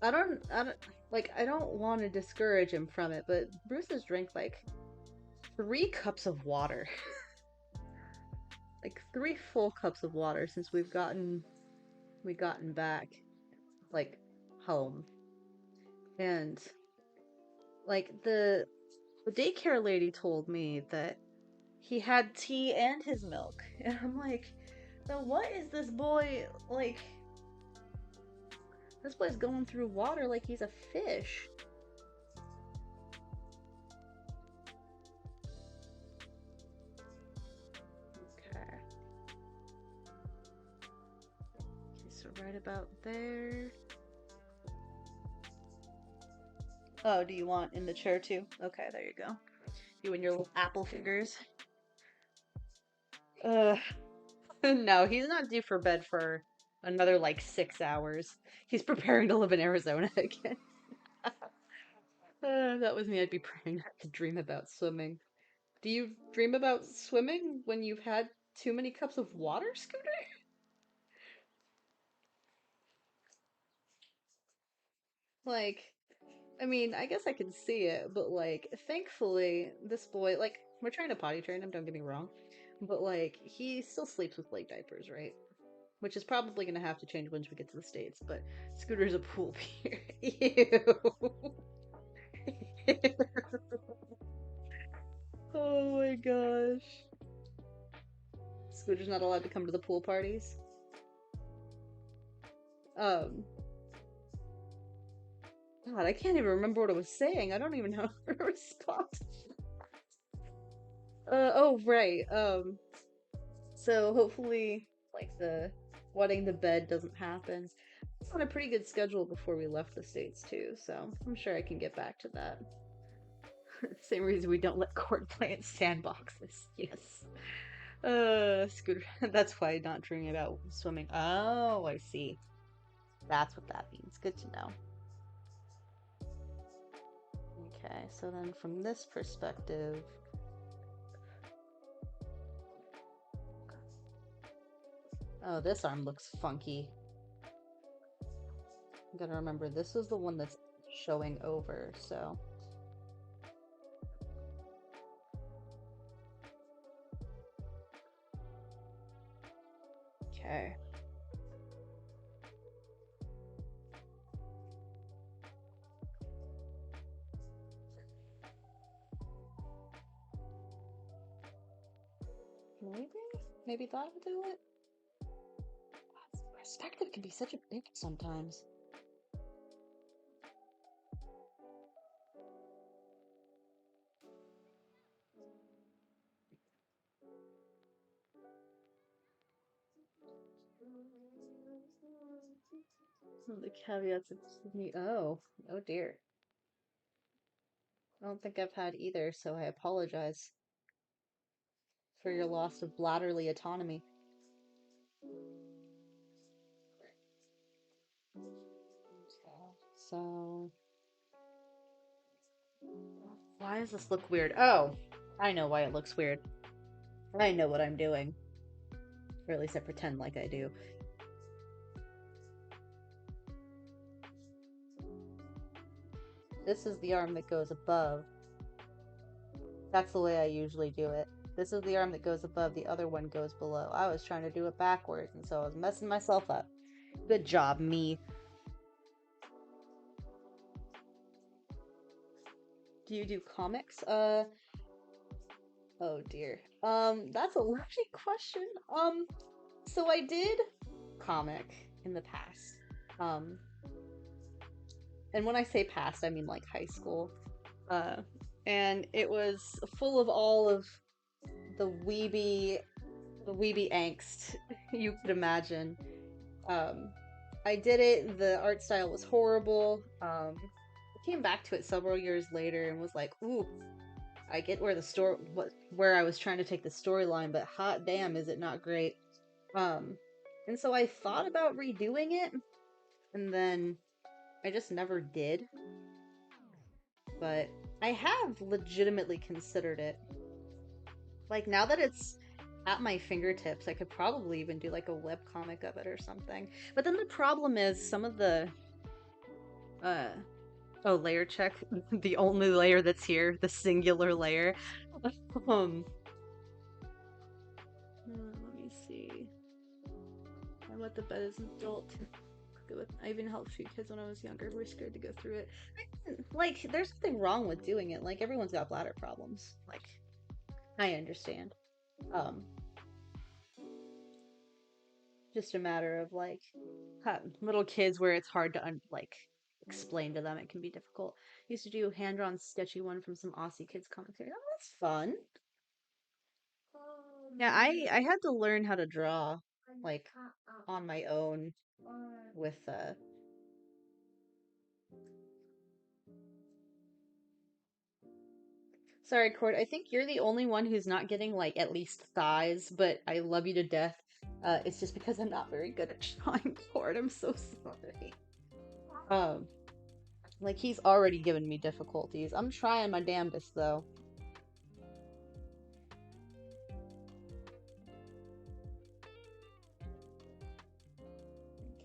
I don't want to discourage him from it, but Bruce has drank like 3 cups of water. Like 3 full cups of water since we gotten back, like, home. And like the daycare lady told me that he had tea and his milk. And I'm like, so what is this boy like? This boy's going through water like he's a fish. Okay. So right about there. Oh, do you want in the chair too? Okay, there you go. You and your little apple fingers. No, he's not due for bed for another like 6 hours. He's preparing to live in Arizona again. If that was me, I'd be praying not to dream about swimming. Do you dream about swimming when you've had too many cups of water, Scooter? Like, I mean, I guess I can see it, but like, thankfully, this boy, like, we're trying to potty train him, don't get me wrong, but like, he still sleeps with leg diapers, right? Which is probably gonna have to change once we get to the States, but Scooter's a pool peer. Ew. Oh my gosh. Scooter's not allowed to come to the pool parties. Um, God, I can't even remember what I was saying. I don't even know how to respond. Oh, right. So hopefully, like, the wetting the bed doesn't happen. It's on a pretty good schedule before we left the States, too, so I'm sure I can get back to that. Same reason we don't let Chord play in sandboxes. Yes. Scooter. That's why not dreaming about swimming. Oh, I see. That's what that means. Good to know. Okay, so then from this perspective, oh, this arm looks funky. I'm gonna remember this is the one that's showing over, so. Okay. Maybe that'll do it. Perspective can be such a bitch sometimes. The caveats of me. Oh dear. I don't think I've had either, so I apologize for your loss of bladderly autonomy. So, why does this look weird? Oh, I know why it looks weird. I know what I'm doing. Or at least I pretend like I do. This is the arm that goes above. That's the way I usually do it. This is the arm that goes above, the other one goes below. I was trying to do it backwards, and so I was messing myself up. Good job, me. Do you do comics? Oh dear. That's a loaded question. So I did comic in the past. Um, and when I say past, I mean like high school. Uh, and it was full of all of the weeby angst you could imagine. Um, I did it. The art style was horrible. I came back to it several years later and was like, "Ooh, I get where the story, where I was trying to take the storyline, but hot damn, is it not great?" Um, and so I thought about redoing it, and then I just never did. But I have legitimately considered it. Like, now that it's at my fingertips, I could probably even do like a web comic of it or something. But then the problem is some of the uh oh, layer check. The only layer that's here, the singular layer. um let me see. I let the bed as an adult. I even helped few kids when I was younger who were scared to go through it. Like, there's nothing wrong with doing it. Like, everyone's got bladder problems. Like, I understand. Um, just a matter of like little kids where it's hard to like explain to them. It can be difficult. Used to do hand drawn sketchy one from some Aussie kids comics. Oh, that's fun. Yeah, I had to learn how to draw like on my own with sorry, Cord, I think you're the only one who's not getting like at least thighs, but I love you to death. It's just because I'm not very good at drawing, Cord. I'm so sorry. Um, like he's already given me difficulties. I'm trying my damnedest though.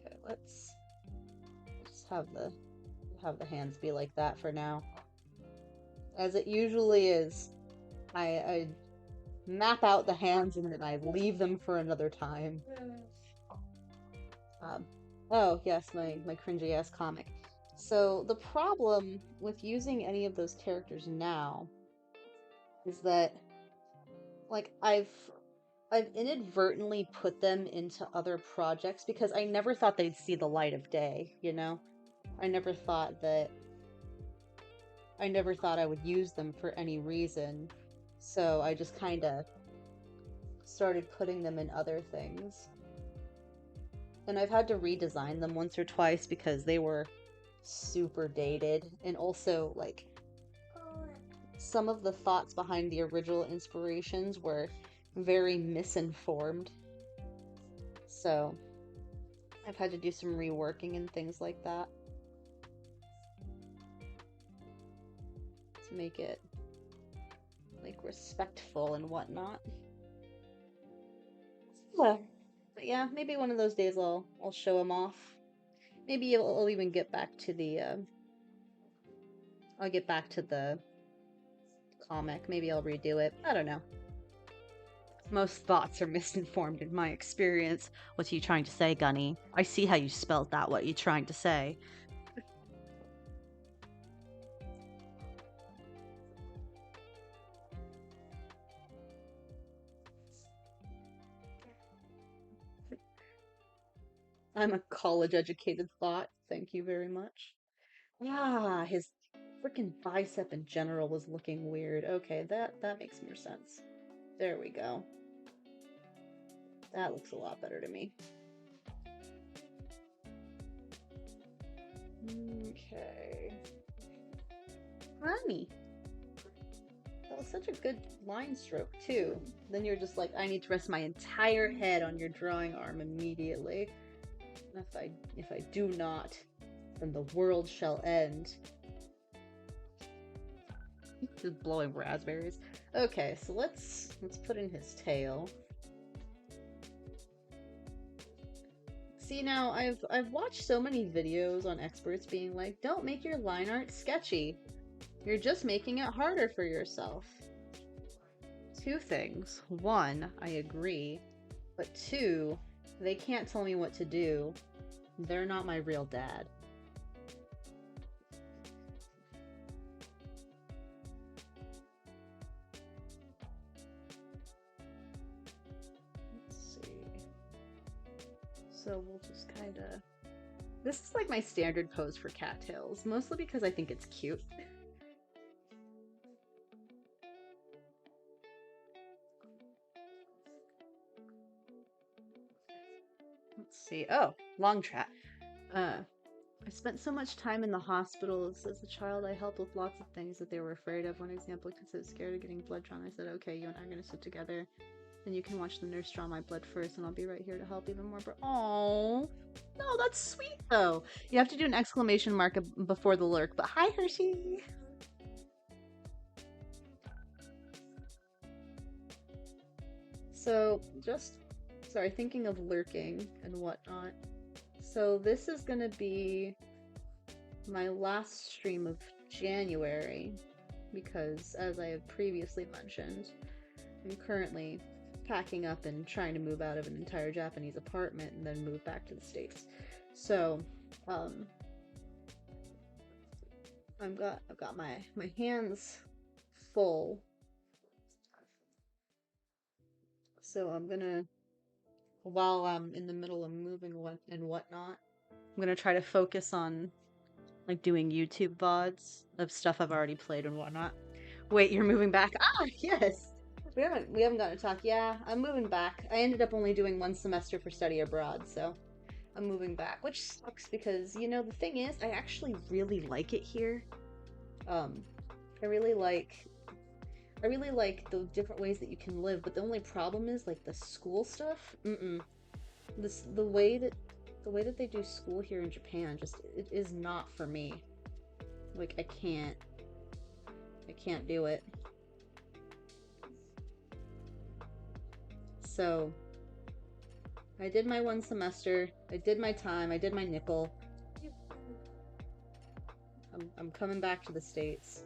Okay, let's have the hands be like that for now. As it usually is, I map out the hands and then I leave them for another time. Um, oh yes, my cringy ass comic. So the problem with using any of those characters now is that like I've inadvertently put them into other projects because I never thought they'd see the light of day, you know? I never thought that I never thought I would use them for any reason. So I just kind of started putting them in other things. And I've had to redesign them once or twice because they were super dated. And also, like, some of the thoughts behind the original inspirations were very misinformed. So I've had to do some reworking and things like that to make it, like, respectful and whatnot. But yeah, maybe one of those days I'll show him off. Maybe I'll even get back to the I'll get back to the comic. Maybe I'll redo it. I don't know. Most thoughts are misinformed in my experience. What are you trying to say, Gunny? I see how you spelled that. What are you trying to say? I'm a college-educated thought. Thank you very much. Ah, his freaking bicep in general was looking weird. Okay, that makes more sense. There we go. That looks a lot better to me. Okay. Honey. That was such a good line stroke, too. Then you're just like, I need to rest my entire head on your drawing arm immediately. If I do not, then the world shall end. Just blowing raspberries. Okay, so let's put in his tail. See, now I've watched so many videos on experts being like, don't make your line art sketchy. You're just making it harder for yourself. Two things. One, I agree. But two, they can't tell me what to do. They're not my real dad. Let's see. So we'll just kind of... This is like my standard pose for cattails, mostly because I think it's cute. Let's see. Oh, long chat. I spent so much time in the hospitals as a child. I helped with lots of things that they were afraid of. One example, because I was scared of getting blood drawn. I said, okay, you and I are going to sit together. And you can watch the nurse draw my blood first, and I'll be right here to help even more. Oh, no, that's sweet, though. You have to do an exclamation mark before the lurk. But hi, Hershey. So, sorry, thinking of lurking and whatnot. So this is going to be my last stream of January, because as I have previously mentioned, I'm currently packing up and trying to move out of an entire Japanese apartment and then move back to the States. So, I've got my hands full. So I'm gonna, while I'm in the middle of moving and whatnot, I'm gonna try to focus on like doing YouTube VODs of stuff I've already played and whatnot. Wait, you're moving back? Ah, yes. We haven't gotten to talk. Yeah, I'm moving back. I ended up only doing one semester for study abroad, so I'm moving back, which sucks because, you know, the thing is, I actually really like it here. I really like the different ways that you can live, but the only problem is like the school stuff. The way that they do school here in Japan, just it is not for me. Like I can't do it. So I did my one semester, I did my time, I did my nickel. I'm coming back to the States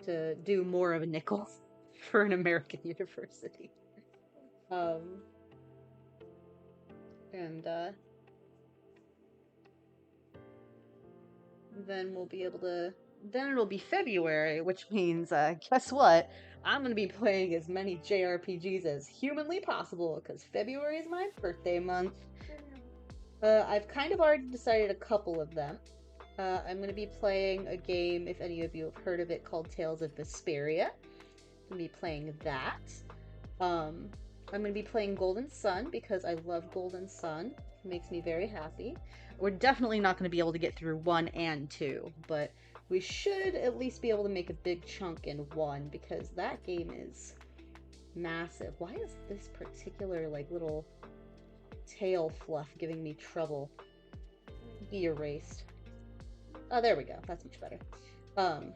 to do more of a nickel for an American university. And then we'll be able to, then it'll be February, which means, guess what? I'm gonna be playing as many JRPGs as humanly possible, because February is my birthday month. I've kind of already decided a couple of them. I'm going to be playing a game, if any of you have heard of it, called Tales of Vesperia. I'm going to be playing that. Um, I'm going to be playing Golden Sun because I love Golden Sun. It makes me very happy. We're definitely not going to be able to get through 1 and 2, but we should at least be able to make a big chunk in 1 because that game is massive. Why is this particular, like, little tail fluff giving me trouble? Be erased. Oh, there we go. That's much better. Um,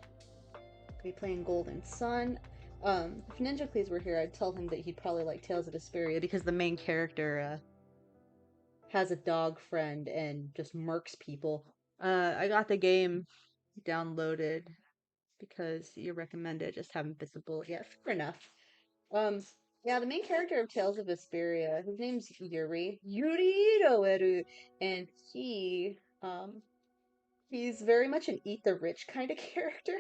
be playing Golden Sun. If Ninja were here, I'd tell him that he'd probably like Tales of Vesperia because the main character has a dog friend and just murks people. I got the game downloaded because you recommended, just haven't bit the bullet yet. Fair enough. Um, yeah, the main character of Tales of Vesperia, his name's Yuri Iroeru, and he's very much an eat the rich kind of character.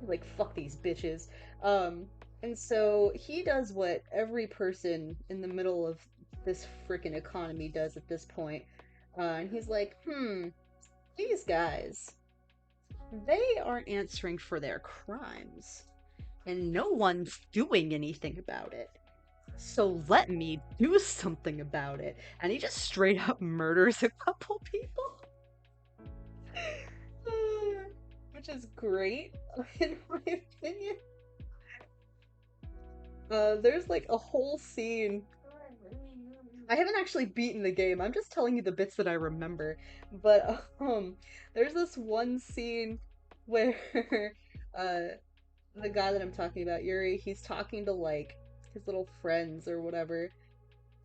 Like, fuck these bitches. Um, and so he does what every person in the middle of this freaking economy does at this point. And he's like, these guys, they aren't answering for their crimes, and no one's doing anything about it. So let me do something about it. And he just straight up murders a couple people. Which is great, in my opinion. There's like a whole scene. I haven't actually beaten the game. I'm just telling you the bits that I remember. But there's this one scene where uh the guy that I'm talking about, Yuri, he's talking to like his little friends or whatever,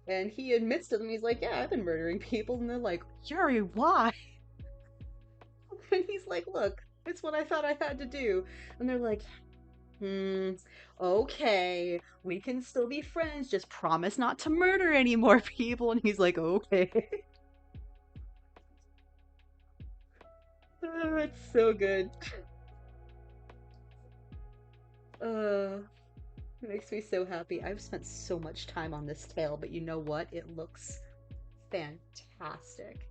and he admits to them, he's like, "Yeah, I've been murdering people," and they're like, "Yuri, why?" And he's like, "Look, it's what I thought I had to do," and they're like, okay, we can still be friends. Just promise not to murder any more people. And he's like, okay. Oh, it's so good. Uh, it makes me so happy. I've spent so much time on this tale, but you know what? It looks fantastic.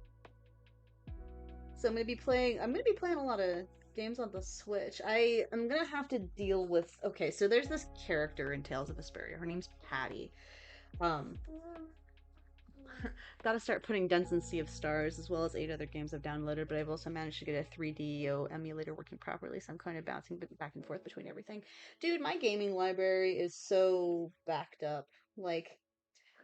So I'm gonna be playing a lot of games on the Switch. I'm gonna have to deal with okay, so there's this character in Tales of Vesperia. Her name's Patty. Um, Gotta start putting Dens and Sea of Stars as well as 8 other games I've downloaded, but I've also managed to get a 3DO emulator working properly, so I'm kind of bouncing back and forth between everything. Dude, my gaming library is so backed up. Like,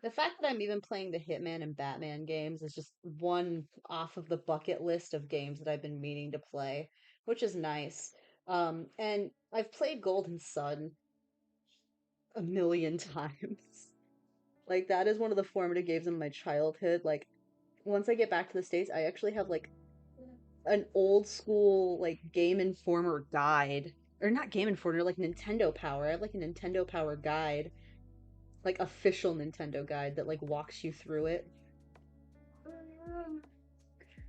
the fact that I'm even playing the Hitman and Batman games is just one off of the bucket list of games that I've been meaning to play, which is nice. And I've played Golden Sun a million times. Like, that is one of the formative games in my childhood. Like, once I get back to the States, I actually have like an old school like Game Informer guide. Or not Game Informer, like Nintendo Power. I have like a Nintendo Power guide, like official Nintendo guide that like walks you through it.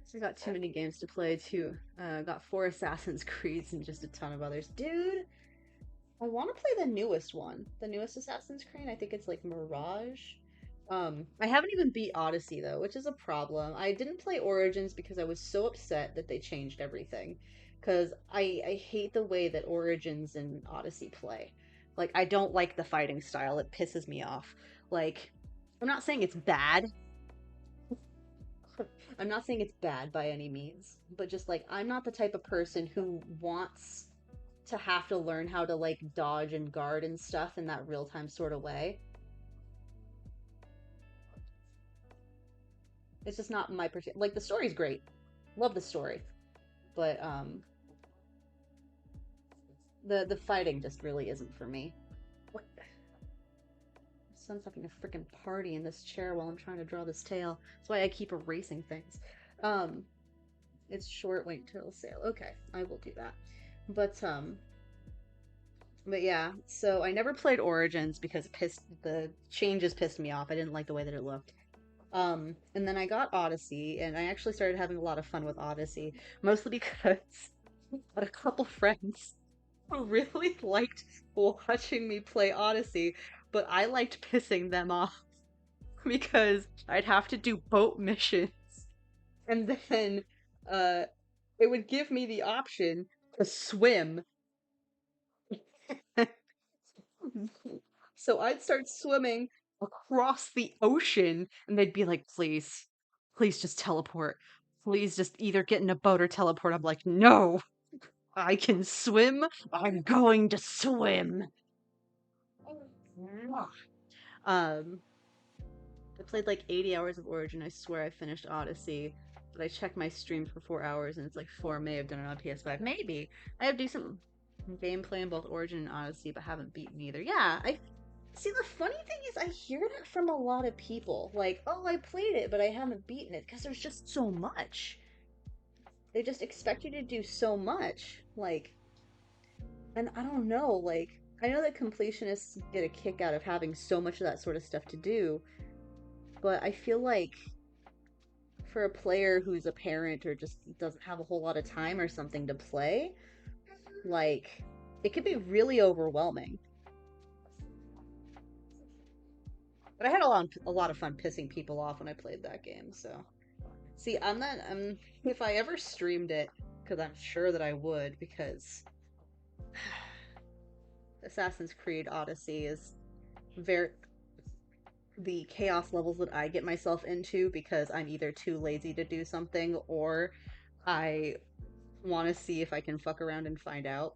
So I got too many games to play too. Got 4 Assassin's Creeds and just a ton of others. Dude, I want to play the newest one. The newest Assassin's Creed. I think it's like Mirage. I haven't even beat Odyssey though, which is a problem. I didn't play Origins because I was so upset that they changed everything. Because I hate the way that Origins and Odyssey play. Like, I don't like the fighting style. It pisses me off. Like, I'm not saying it's bad. I'm not saying it's bad by any means, but just like I'm not the type of person who wants to have to learn how to like dodge and guard and stuff in that real time sort of way. It's just not my particular. Like, the story's great, love the story, but the fighting just really isn't for me. What? My son's having a freaking party in this chair while I'm trying to draw this tail. That's why I keep erasing things. Um, it's short. Wait until sale. Okay, I will do that. But yeah. So I never played Origins because the changes pissed me off. I didn't like the way that it looked. And then I got Odyssey, and I actually started having a lot of fun with Odyssey, mostly because I had a couple friends who really liked watching me play Odyssey, but I liked pissing them off because I'd have to do boat missions, and then uh it would give me the option to swim. So I'd start swimming across the ocean, and they'd be like, please, please just teleport. Please just either get in a boat or teleport. I'm like, no, I can swim. I'm going to swim. Um, I played like 80 hours of Origin. I swear I finished Odyssey, but I checked my stream for 4 hours and it's like 4. May have done it on PS5. Maybe. I have decent gameplay in both Origin and Odyssey, but haven't beaten either. Yeah, I see. The funny thing is, I hear that from a lot of people. Like, oh, I played it, but I haven't beaten it because there's just so much. They just expect you to do so much. Like, and I don't know. Like, I know that completionists get a kick out of having so much of that sort of stuff to do, but I feel like for a player who's a parent or just doesn't have a whole lot of time or something to play, like, it could be really overwhelming. But I had a lot of fun pissing people off when I played that game, so. See, I'm if I ever streamed it, because I'm sure that I would, because Assassin's Creed Odyssey is very the chaos levels that I get myself into because I'm either too lazy to do something or I want to see if I can fuck around and find out.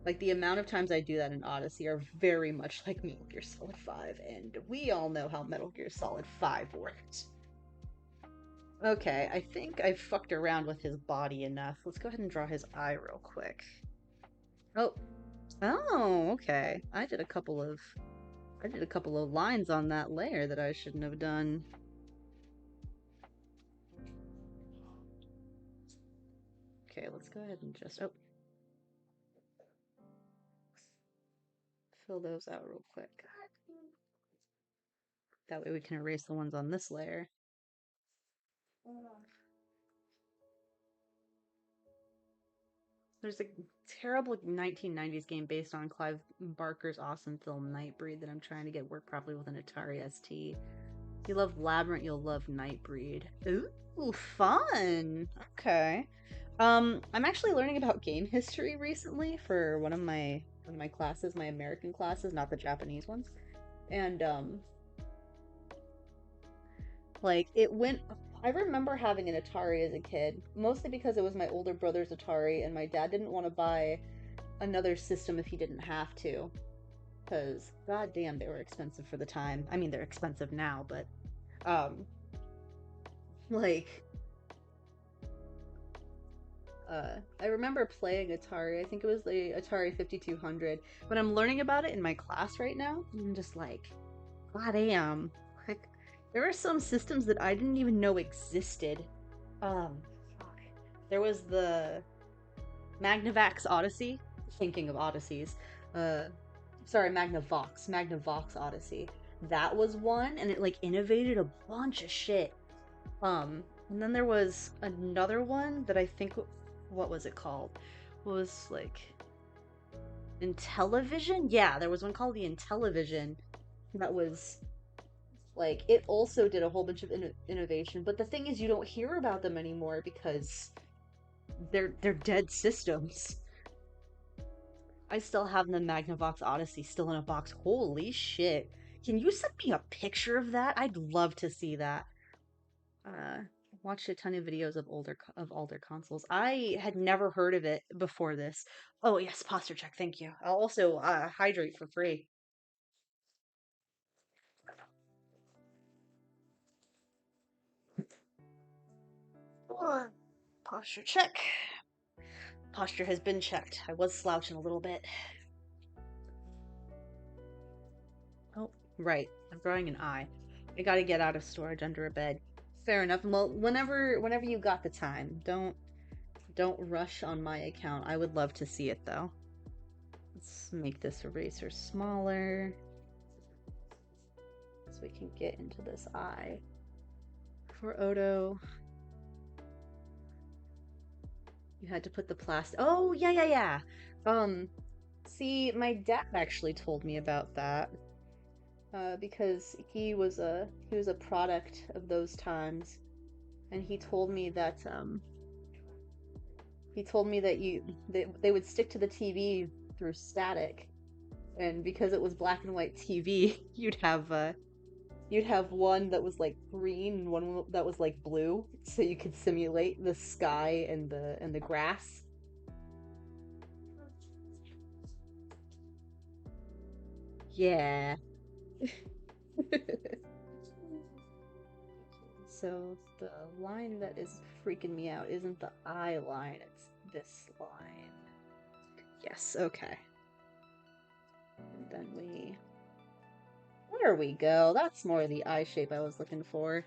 Like the amount of times I do that in Odyssey are very much like Metal Gear Solid 5, and we all know how Metal Gear Solid 5 works. Okay, I think I've fucked around with his body enough. Let's go ahead and draw his eye real quick. Oh. Oh, okay. I did a couple of lines on that layer that I shouldn't have done. Okay, let's go ahead and just fill those out real quick. That way we can erase the ones on this layer. There's a terrible 1990s game based on Clive Barker's awesome film Nightbreed that I'm trying to get work properly with an Atari ST. If you love Labyrinth, you'll love Nightbreed. Ooh, fun. Okay. I'm actually learning about game history recently for one of my classes, my American classes, not the Japanese ones. And like it went I remember having an Atari as a kid, mostly because it was my older brother's Atari and my dad didn't want to buy another system if he didn't have to. Because goddamn, they were expensive for the time. I mean, they're expensive now, but um, like I remember playing Atari. I think it was the Atari 5200. When I'm learning about it in my class right now, I'm just like, goddamn. Like, there are some systems that I didn't even know existed. Fuck. There was the Magnavox Odyssey. Thinking of Odysseys. Uh, sorry, Magnavox Odyssey. That was one, and it like innovated a bunch of shit. And then there was another one that I think, what was it called? Was like Intellivision? Yeah, there was one called the Intellivision that was like it also did a whole bunch of innovation. But the thing is, you don't hear about them anymore because they're dead systems. I still have the Magnavox Odyssey still in a box. Holy shit! Can you send me a picture of that? I'd love to see that. uh Watched a ton of videos of older consoles. I had never heard of it before this. Oh yes, posture check, thank you. I'll also hydrate for free. Posture check. Posture has been checked. I was slouching a little bit. Oh, right. I'm drawing an eye. I gotta get out of storage under a bed. Fair enough. Well, whenever you got the time, don't rush on my account. I would love to see it though. Let's make this eraser smaller so we can get into this eye. For Odo, you had to put the plastic. Oh, yeah, yeah, yeah. See, my dad actually told me about that. Because he was a product of those times, and he told me that he told me that they would stick to the TV through static, and because it was black and white TV, you'd have one that was like green and one that was like blue, so you could simulate the sky and the grass. Yeah. So the line that is freaking me out isn't the eye line, it's this line. Yes, okay. And then there we go. That's more the eye shape I was looking for.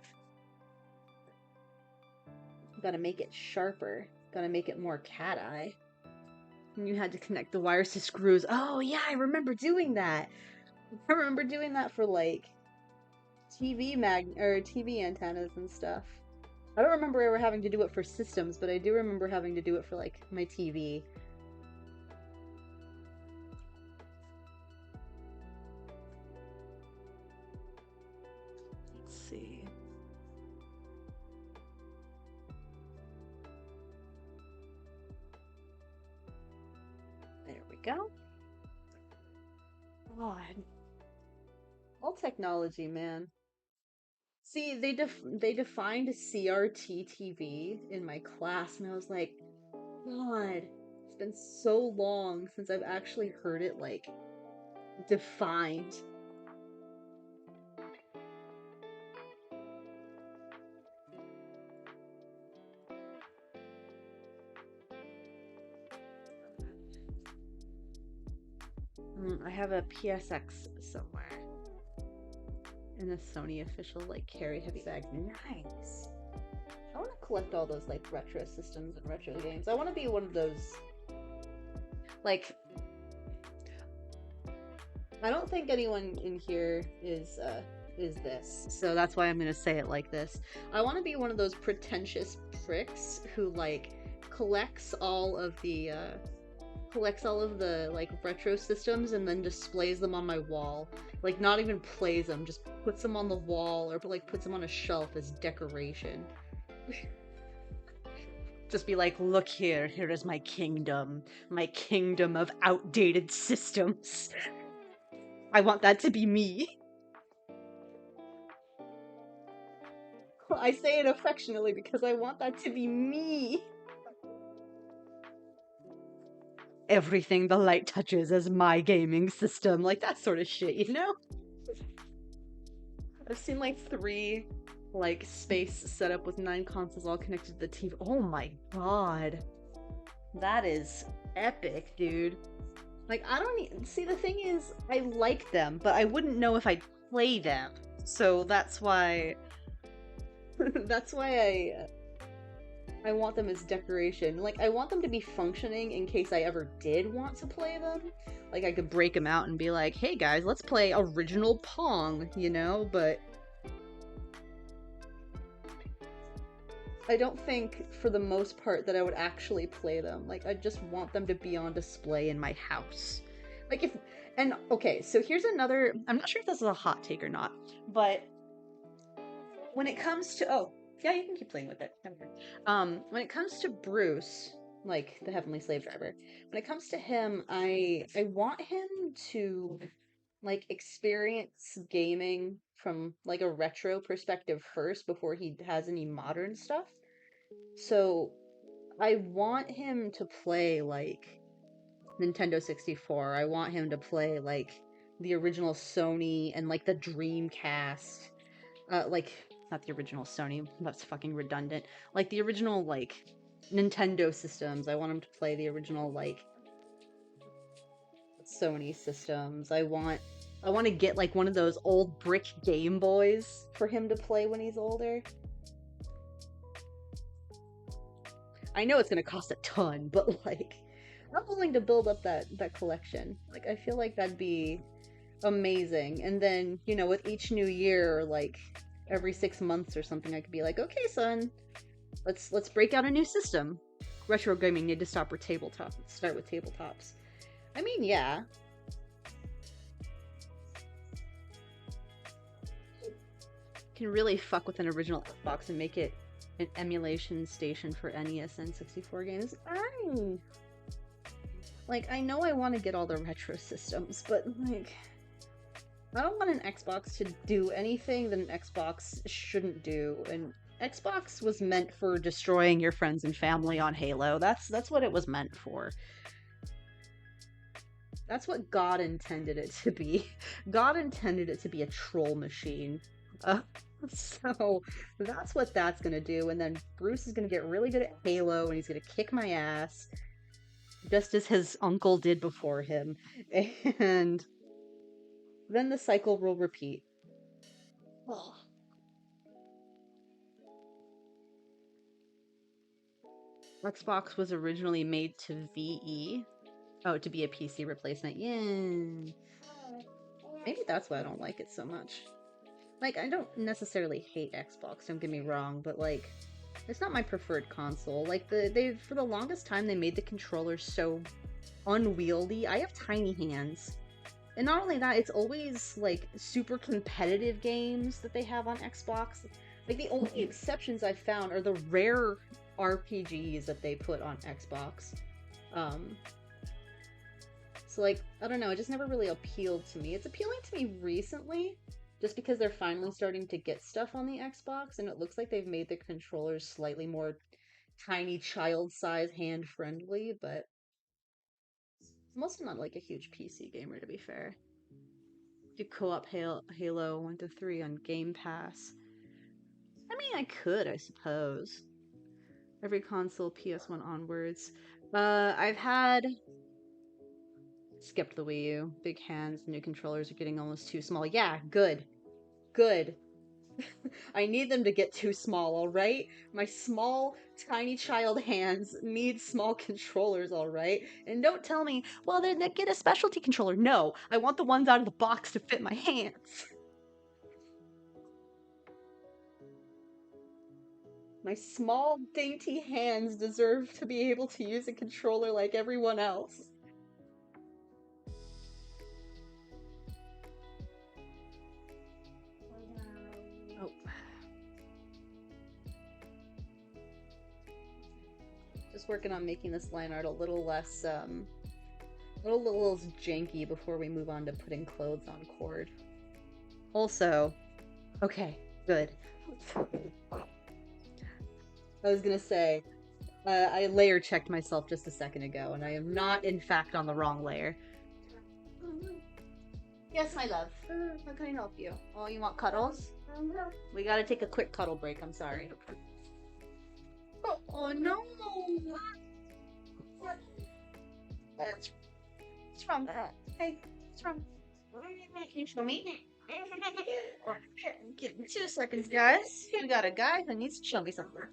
Gotta make it sharper. Gotta make it more cat eye. And you had to connect the wires to screws. Oh yeah, I remember doing that. I remember doing that for like TV antennas and stuff. I don't remember ever having to do it for systems, but I do remember having to do it for like my TV. Let's see. There we go. God. All technology, man. See, they defined CRT TV in my class, and I was like, God, it's been so long since I've actually heard it like defined. I have a PSX somewhere. And a Sony official like carry heavy bag. Nice. I want to collect all those like retro systems and retro games. I want to be one of those. Like, I don't think anyone in here is this, so that's why I'm gonna say it like this. I want to be one of those pretentious pricks who like collects all of the like retro systems and then displays them on my wall. Like, not even plays them, just puts them on the wall or like puts them on a shelf as decoration. Just be like, look here is my kingdom of outdated systems. I want that to be me. I say it affectionately because I want that to be me. Everything the light touches is my gaming system. Like, that sort of shit, you know? I've seen like 3 like space set up with 9 consoles all connected to the TV. Oh my god. That is epic, dude. Like, I don't even see, the thing is, I like them, but I wouldn't know if I'd play them. So that's why that's why I want them as decoration. Like, I want them to be functioning in case I ever did want to play them. Like, I could break them out and be like, hey guys, let's play original Pong, you know? But I don't think, for the most part, that I would actually play them. Like, I just want them to be on display in my house. Like, if... And, okay, so here's another... I'm not sure if this is a hot take or not, but when it comes to... Oh, yeah, you can keep playing with it. When it comes to Bruce, like, the Heavenly Slave Driver, when it comes to him, I want him to, like, experience gaming from, like, a retro perspective first before he has any modern stuff. So, I want him to play, like, Nintendo 64. I want him to play, like, the original Sony and, like, the Dreamcast. Like, not the original Sony, that's fucking redundant. Like, the original, like, Nintendo systems. I want him to play the original, like, Sony systems. I want to get, like, one of those old brick Game Boys for him to play when he's older. I know it's gonna cost a ton, but, like, I'm willing to build up that collection. Like, I feel like that'd be amazing. And then, you know, with each new year, or like every 6 months or something, I could be like, okay, son, let's break out a new system. Retro gaming need to start with tabletops. I mean, yeah. Can really fuck with an original Xbox and make it an emulation station for NES and 64 games. Like, I know I want to get all the retro systems, but like, I don't want an Xbox to do anything that an Xbox shouldn't do. And Xbox was meant for destroying your friends and family on Halo. That's what it was meant for. That's what God intended it to be. God intended it to be a troll machine. Uh, so that's what that's gonna do. And then Bruce is gonna get really good at Halo, and he's gonna kick my ass, just as his uncle did before him. And then the cycle will repeat. Xbox was originally made to VE. Oh, to be a PC replacement. Yeah. Maybe that's why I don't like it so much. Like, I don't necessarily hate Xbox, don't get me wrong, but like, it's not my preferred console. Like, they for the longest time they made the controller so unwieldy. I have tiny hands. And not only that, it's always like super competitive games that they have on Xbox. Like, the only exceptions I've found are the rare RPGs that they put on Xbox. Um, so like, I don't know, it just never really appealed to me. It's appealing to me recently, just because they're finally starting to get stuff on the Xbox, and it looks like they've made the controllers slightly more tiny child size hand friendly, but I'm also not like a huge PC gamer, to be fair. Do co-op Halo 1 to 3 on Game Pass. I mean, I could, I suppose. Every console, PS1 onwards. I've had skipped the Wii U. Big hands, new controllers are getting almost too small. Yeah, good. Good. I need them to get too small, alright? My small, tiny child hands need small controllers, alright? And don't tell me, well, then get a specialty controller. No, I want the ones out of the box to fit my hands. My small, dainty hands deserve to be able to use a controller like everyone else. Oh. Just working on making this line art a little less, little janky before we move on to putting clothes on Chord. Also, okay, good. I was gonna say, I layer checked myself just a second ago, and I am not, in fact, on the wrong layer. Yes, my love. How can I help you? Oh, you want cuddles? We gotta take a quick cuddle break, I'm sorry. Oh no! What's wrong? Hey, what's wrong? Can you show me? Give me 2 seconds, guys. We got a guy who needs to show me something.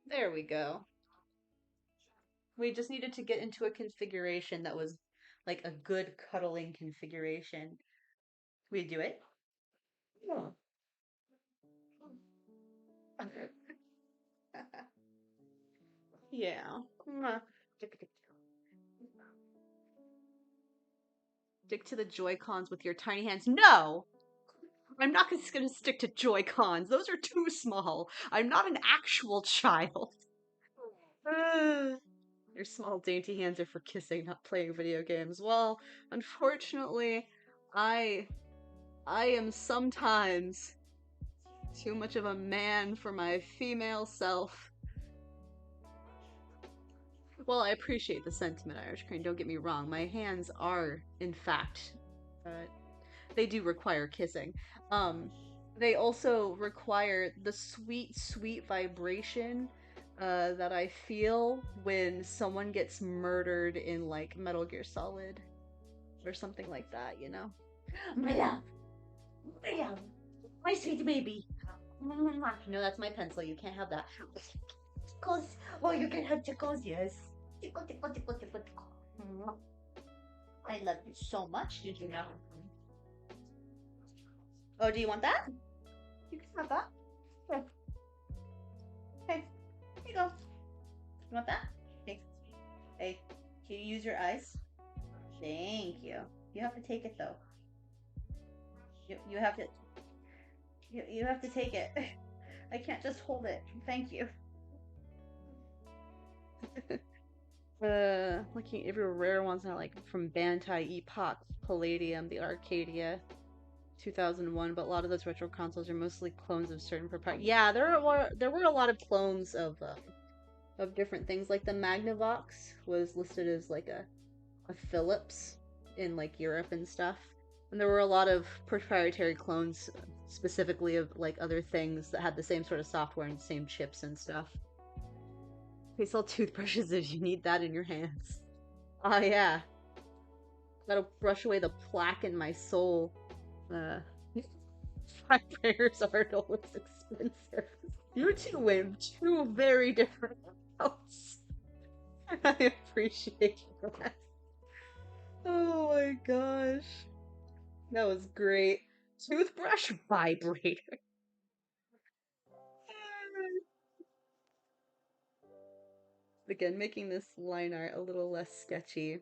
There we go. We just needed to get into a configuration that was like a good cuddling configuration. We do it? Yeah. Stick to the Joy-Cons with your tiny hands. No! I'm not just gonna stick to Joy-Cons. Those are too small. I'm not an actual child. Your small, dainty hands are for kissing, not playing video games. Well, unfortunately, I am sometimes too much of a man for my female self. Well, I appreciate the sentiment, Irish Crane, don't get me wrong. My hands are, in fact, they do require kissing. Um, they also require the sweet, sweet vibration that I feel when someone gets murdered in like Metal Gear Solid or something like that, you know? My love, my love, my sweet baby. No, that's my pencil. You can't have that. Tickles. Oh, you can have tickles, yes. Tickle, tickle, tickle, tickle, tickle. I love you so much. Did you know? Oh, do you want that? You can have that. Here. Hey, here you go. You want that? Hey, hey, can you use your eyes? Thank you. You have to take it though. You have to. You have to take it. I can't just hold it. Thank you. Looking at every rare ones now, like from Bantai, Epoch, Palladium, the Arcadia, 2001, but a lot of those retro consoles are mostly clones of certain proprietary. Yeah, there were a lot of clones of different things. Like the Magnavox was listed as like a Philips in like Europe and stuff. And there were a lot of proprietary clones specifically of like other things that had the same sort of software and same chips and stuff. They sell toothbrushes if you need that in your hands. Oh yeah. That'll brush away the plaque in my soul. Vibrators aren't always expensive. You two went two very different routes. I appreciate that. Oh my gosh. That was great. Toothbrush vibrator. Again, making this line art a little less sketchy.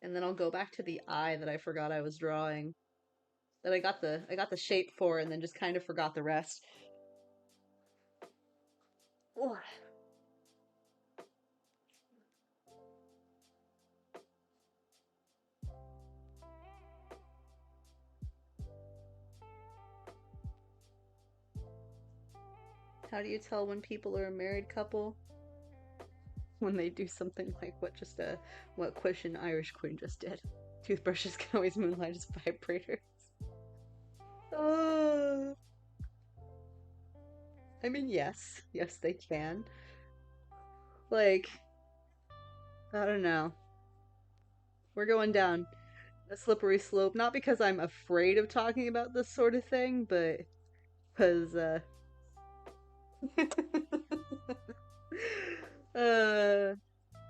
And then I'll go back to the eye that I forgot I was drawing. That I got the shape for and then just kind of forgot the rest. Ugh. How do you tell when people are a married couple? When they do something like what Question Irish Queen just did. Toothbrushes can always moonlight as vibrators. I mean, yes. Yes, they can. Like, I don't know. We're going down a slippery slope. Not because I'm afraid of talking about this sort of thing, but because,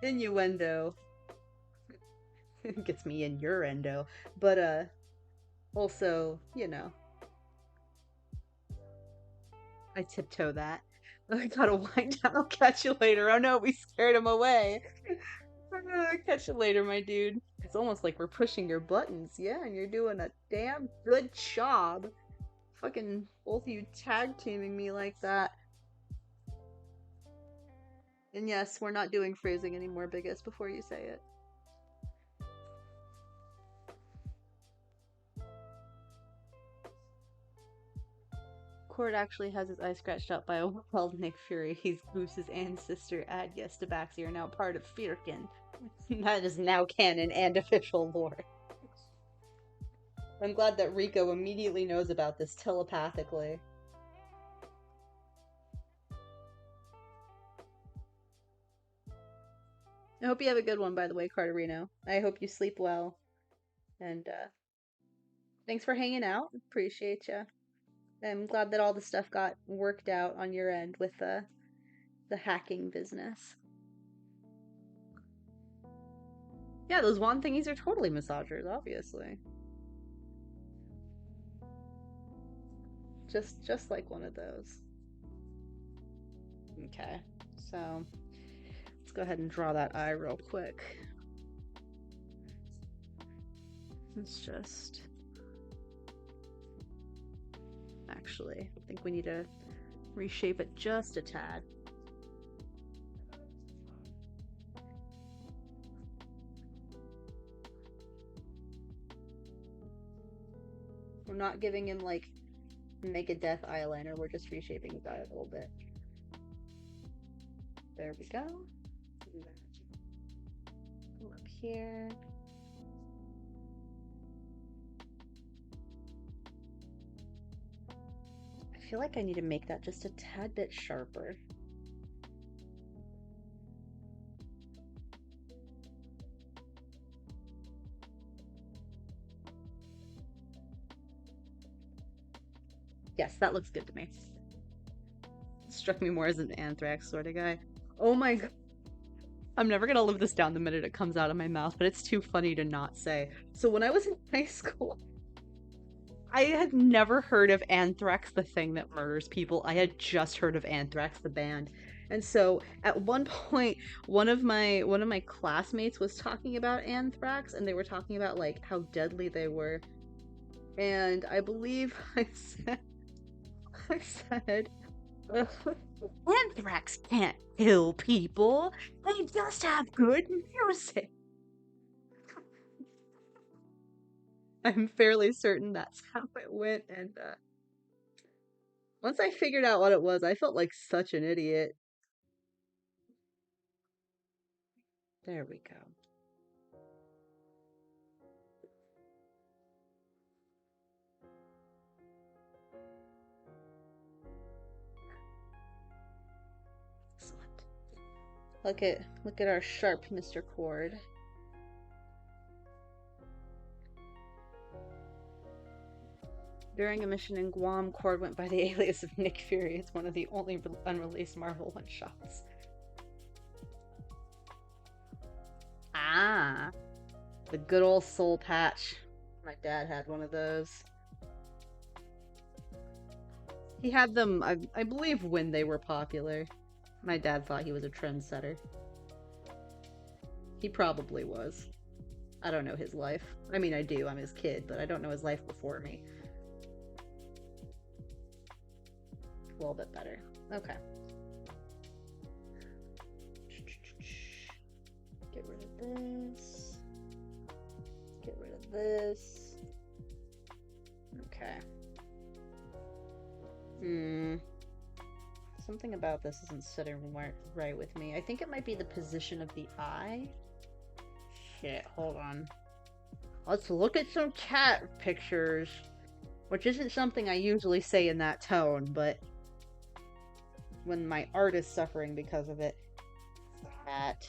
innuendo gets me in your endo. But, also, you know, I tiptoe that. I gotta wind down. I'll catch you later. Oh no, we scared him away. Catch you later, my dude. It's almost like we're pushing your buttons. Yeah, and you're doing a damn good job. Fucking both of you tag teaming me like that. And yes, we're not doing phrasing anymore, Biggest, before you say it. Chord actually has his eye scratched out by a wild Nick Fury. He's Goose's ancestor, Adges Tabaxi, are now part of Firkin. That is now canon and official lore. I'm glad that Rico immediately knows about this telepathically. I hope you have a good one, by the way, Carterino. I hope you sleep well. And, thanks for hanging out. Appreciate you. I'm glad that all the stuff got worked out on your end with the hacking business. Yeah, those wand thingies are totally massagers, obviously. Just like one of those. Okay, so let's go ahead and draw that eye real quick. Let's just actually. I think we need to reshape it just a tad. We're not giving him, like, Megadeth eyeliner. We're just reshaping his eye a little bit. There we go. Come up here. I feel like I need to make that just a tad bit sharper. Yes, that looks good to me. Struck me more as an Anthrax sort of guy. Oh my god. I'm never gonna live this down the minute it comes out of my mouth, but it's too funny to not say. So when I was in high school, I had never heard of Anthrax, the thing that murders people. I had just heard of Anthrax, the band. And so at one point, one of my classmates was talking about Anthrax, and they were talking about like how deadly they were. And I believe I said, Anthrax can't kill people. They just have good music. I'm fairly certain that's how it went, and once I figured out what it was, I felt like such an idiot. There we go. Excellent. Look at our sharp Mr. Chord. During a mission in Guam, Chord went by the alias of Nick Fury. It's one of the only unreleased Marvel one-shots. Ah, the good old soul patch. My dad had one of those. He had them, I believe, when they were popular. My dad thought he was a trendsetter. He probably was. I don't know his life. I mean, I do. I'm his kid, but I don't know his life before me. A little bit better. Okay. Get rid of this. Get rid of this. Okay. Something about this isn't sitting right with me. I think it might be the position of the eye. Shit, hold on. Let's look at some cat pictures. Which isn't something I usually say in that tone, but when my art is suffering because of it. Cat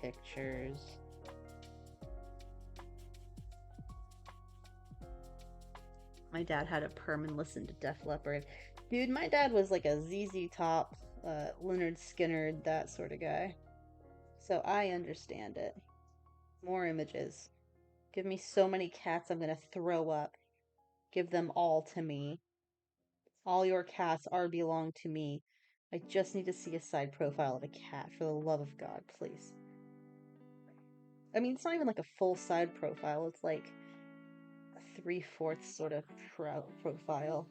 pictures. My dad had a perm and listened to Def Leppard. Dude, my dad was like a ZZ Top, Leonard Skinner, that sort of guy. So I understand it. More images. Give me so many cats I'm gonna throw up. Give them all to me. All your cats belong to me. I just need to see a side profile of a cat, for the love of God, please. I mean, it's not even like a full side profile. It's like a 3/4 sort of profile.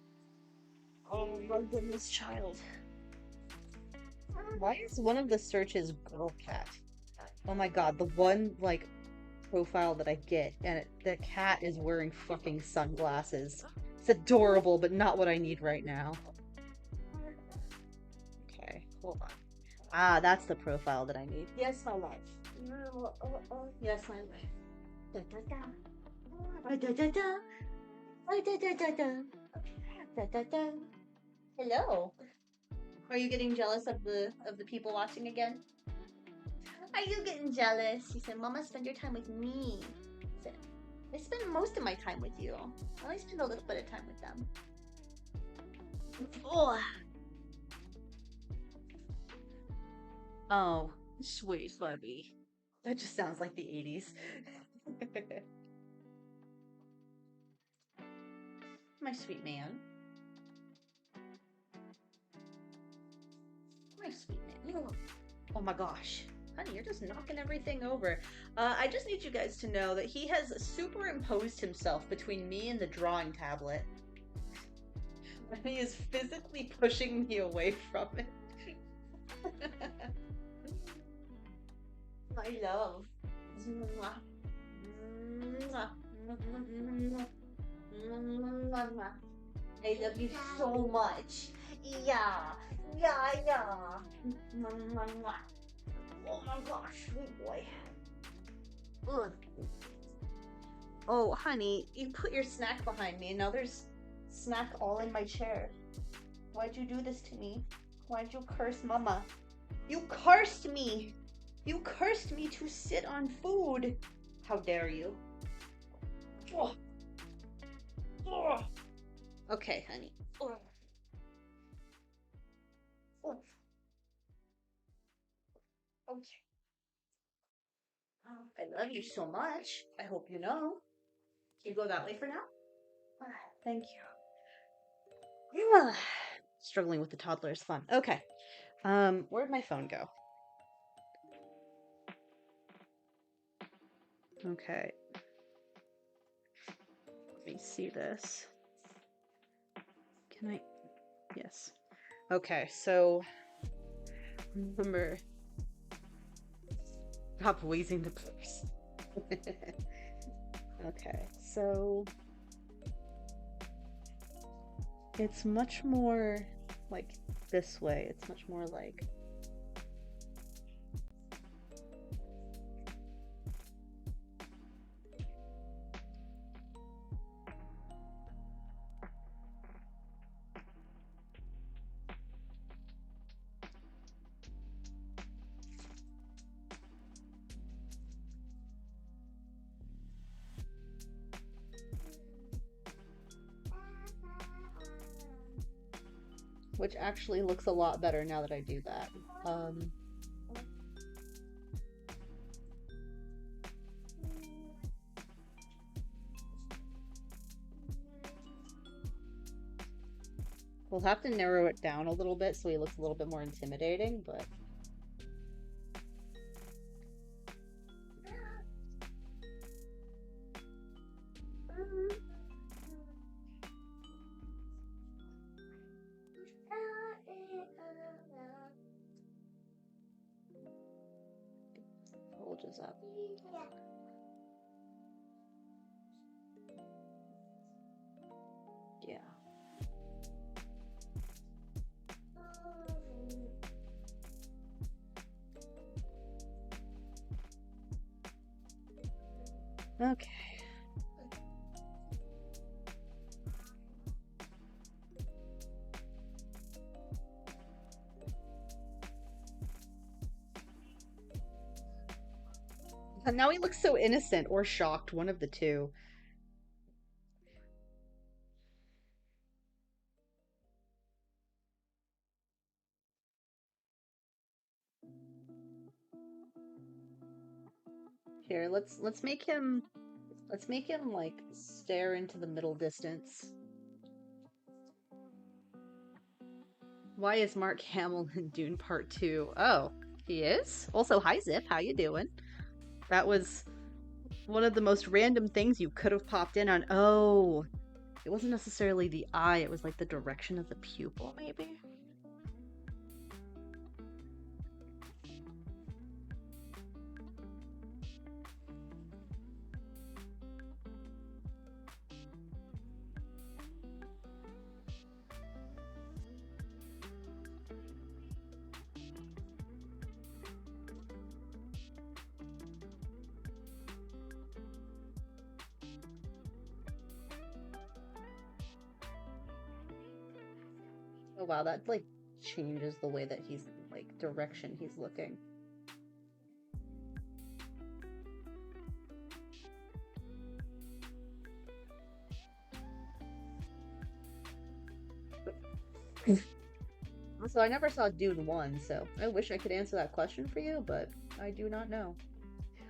Oh my goodness, child. Why is one of the searches girl cat? Oh my god, the one, like, profile that I get, and the cat is wearing fucking sunglasses. It's adorable, but not what I need right now. Okay, hold on. Ah, that's the profile that I need. Yes, my life. Yes, my life. Hello. Are you getting jealous of the people watching again? Are you getting jealous? He said, Mama, spend your time with me. I said, I spend most of my time with you. I only spend a little bit of time with them. Oh, sweet Barbie. That just sounds like the 80s. My sweet man. My sweet man. Oh my gosh. Honey, you're just knocking everything over. I just need you guys to know that he has superimposed himself between me and the drawing tablet. He is physically pushing me away from it. My love. I love you so much. Yeah, yeah. Oh my gosh, sweet boy. Ugh. Oh, honey, you put your snack behind me, and now there's snack all in my chair. Why'd you do this to me? Why'd you curse Mama? You cursed me! You cursed me to sit on food! How dare you? Oh. Oh. Okay, honey. Oh. Oh. Okay. I love you so much. I hope you know. Can you go that way for now? Thank you. Struggling with the toddler is fun. Okay. Where'd my phone go? Okay. Let me see this. Can I? Yes. Okay, so remember, stop wheezing the purse. Okay, so it's much more like this way. It's much more like which actually looks a lot better now that I do that. We'll have to narrow it down a little bit so he looks a little bit more intimidating, but bulges up. Yeah. Okay. And now he looks so innocent or shocked, one of the two. Here, let's make him like stare into the middle distance. Why is Mark Hamill in Dune Part 2? Oh, he is? Also, hi Ziff, how you doing? That was one of the most random things you could have popped in on. Oh, it wasn't necessarily the eye, it was like the direction of the pupil, maybe? Oh wow, that like changes the way that he's like direction he's looking. So I never saw Dune 1, so I wish I could answer that question for you, but I do not know.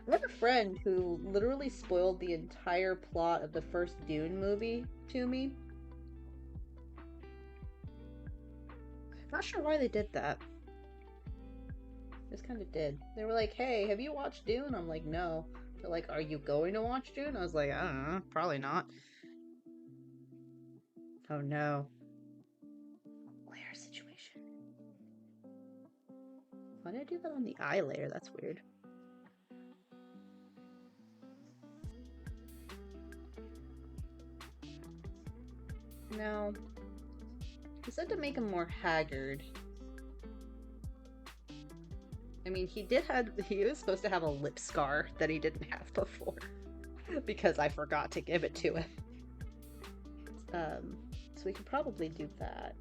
I have a friend who literally spoiled the entire plot of the first Dune movie to me. Not sure why they did that. Just kind of did. They were like, hey, have you watched Dune? I'm like, no. They're like, are you going to watch Dune? I was like, I don't know. Probably not. Oh no. Why did I do that on the eye layer? That's weird. No. He said to make him more haggard. I mean, he was supposed to have a lip scar that he didn't have before. Because I forgot to give it to him. So we could probably do that.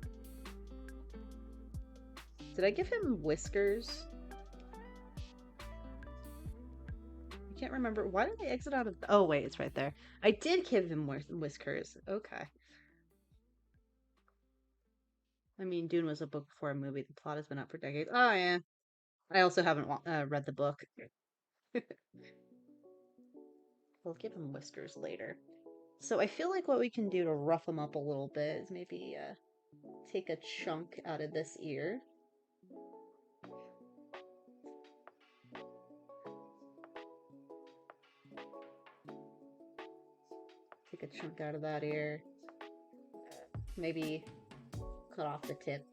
Did I give him whiskers? I can't remember. Why did I exit out of... Oh, wait, it's right there. I did give him whiskers. Okay. I mean, Dune was a book before a movie. The plot has been out for decades. Oh, yeah. I also haven't read the book. We'll give him whiskers later. So I feel like what we can do to rough him up a little bit is maybe take a chunk out of this ear. Take a chunk out of that ear. Maybe cut off the tip.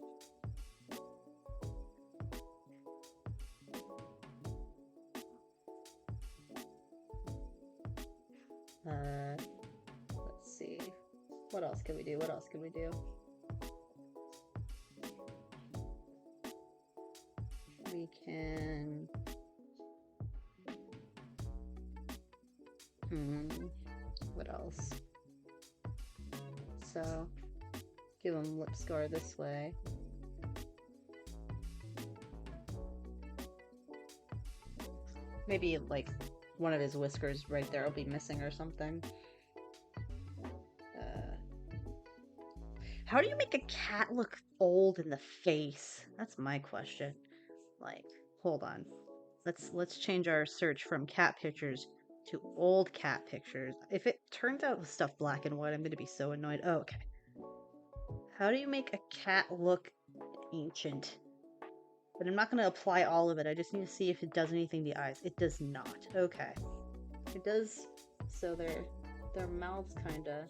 Let's see. What else can we do? What else can we do? We can... What else? So, give him lip scar this way. Maybe, like, one of his whiskers right there will be missing or something. How do you make a cat look old in the face? That's my question. Like, hold on. Let's change our search from cat pictures to old cat pictures. If it turns out with stuff black and white, I'm gonna be so annoyed. Oh, okay. How do you make a cat look ancient? But I'm not gonna apply all of it. I just need to see if it does anything to the eyes. It does not. Okay. It does. So their mouths kind of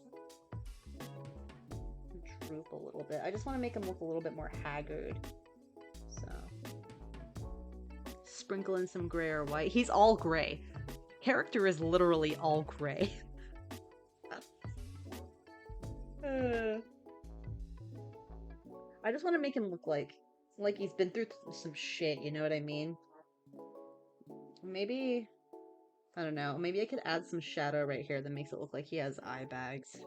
droop a little bit. I just want to make them look a little bit more haggard. So sprinkle in some gray or white. He's all gray. Character is literally all gray. I just want to make him look like he's been through some shit, you know what I mean? Maybe, I don't know, maybe I could add some shadow right here that makes it look like he has eye bags.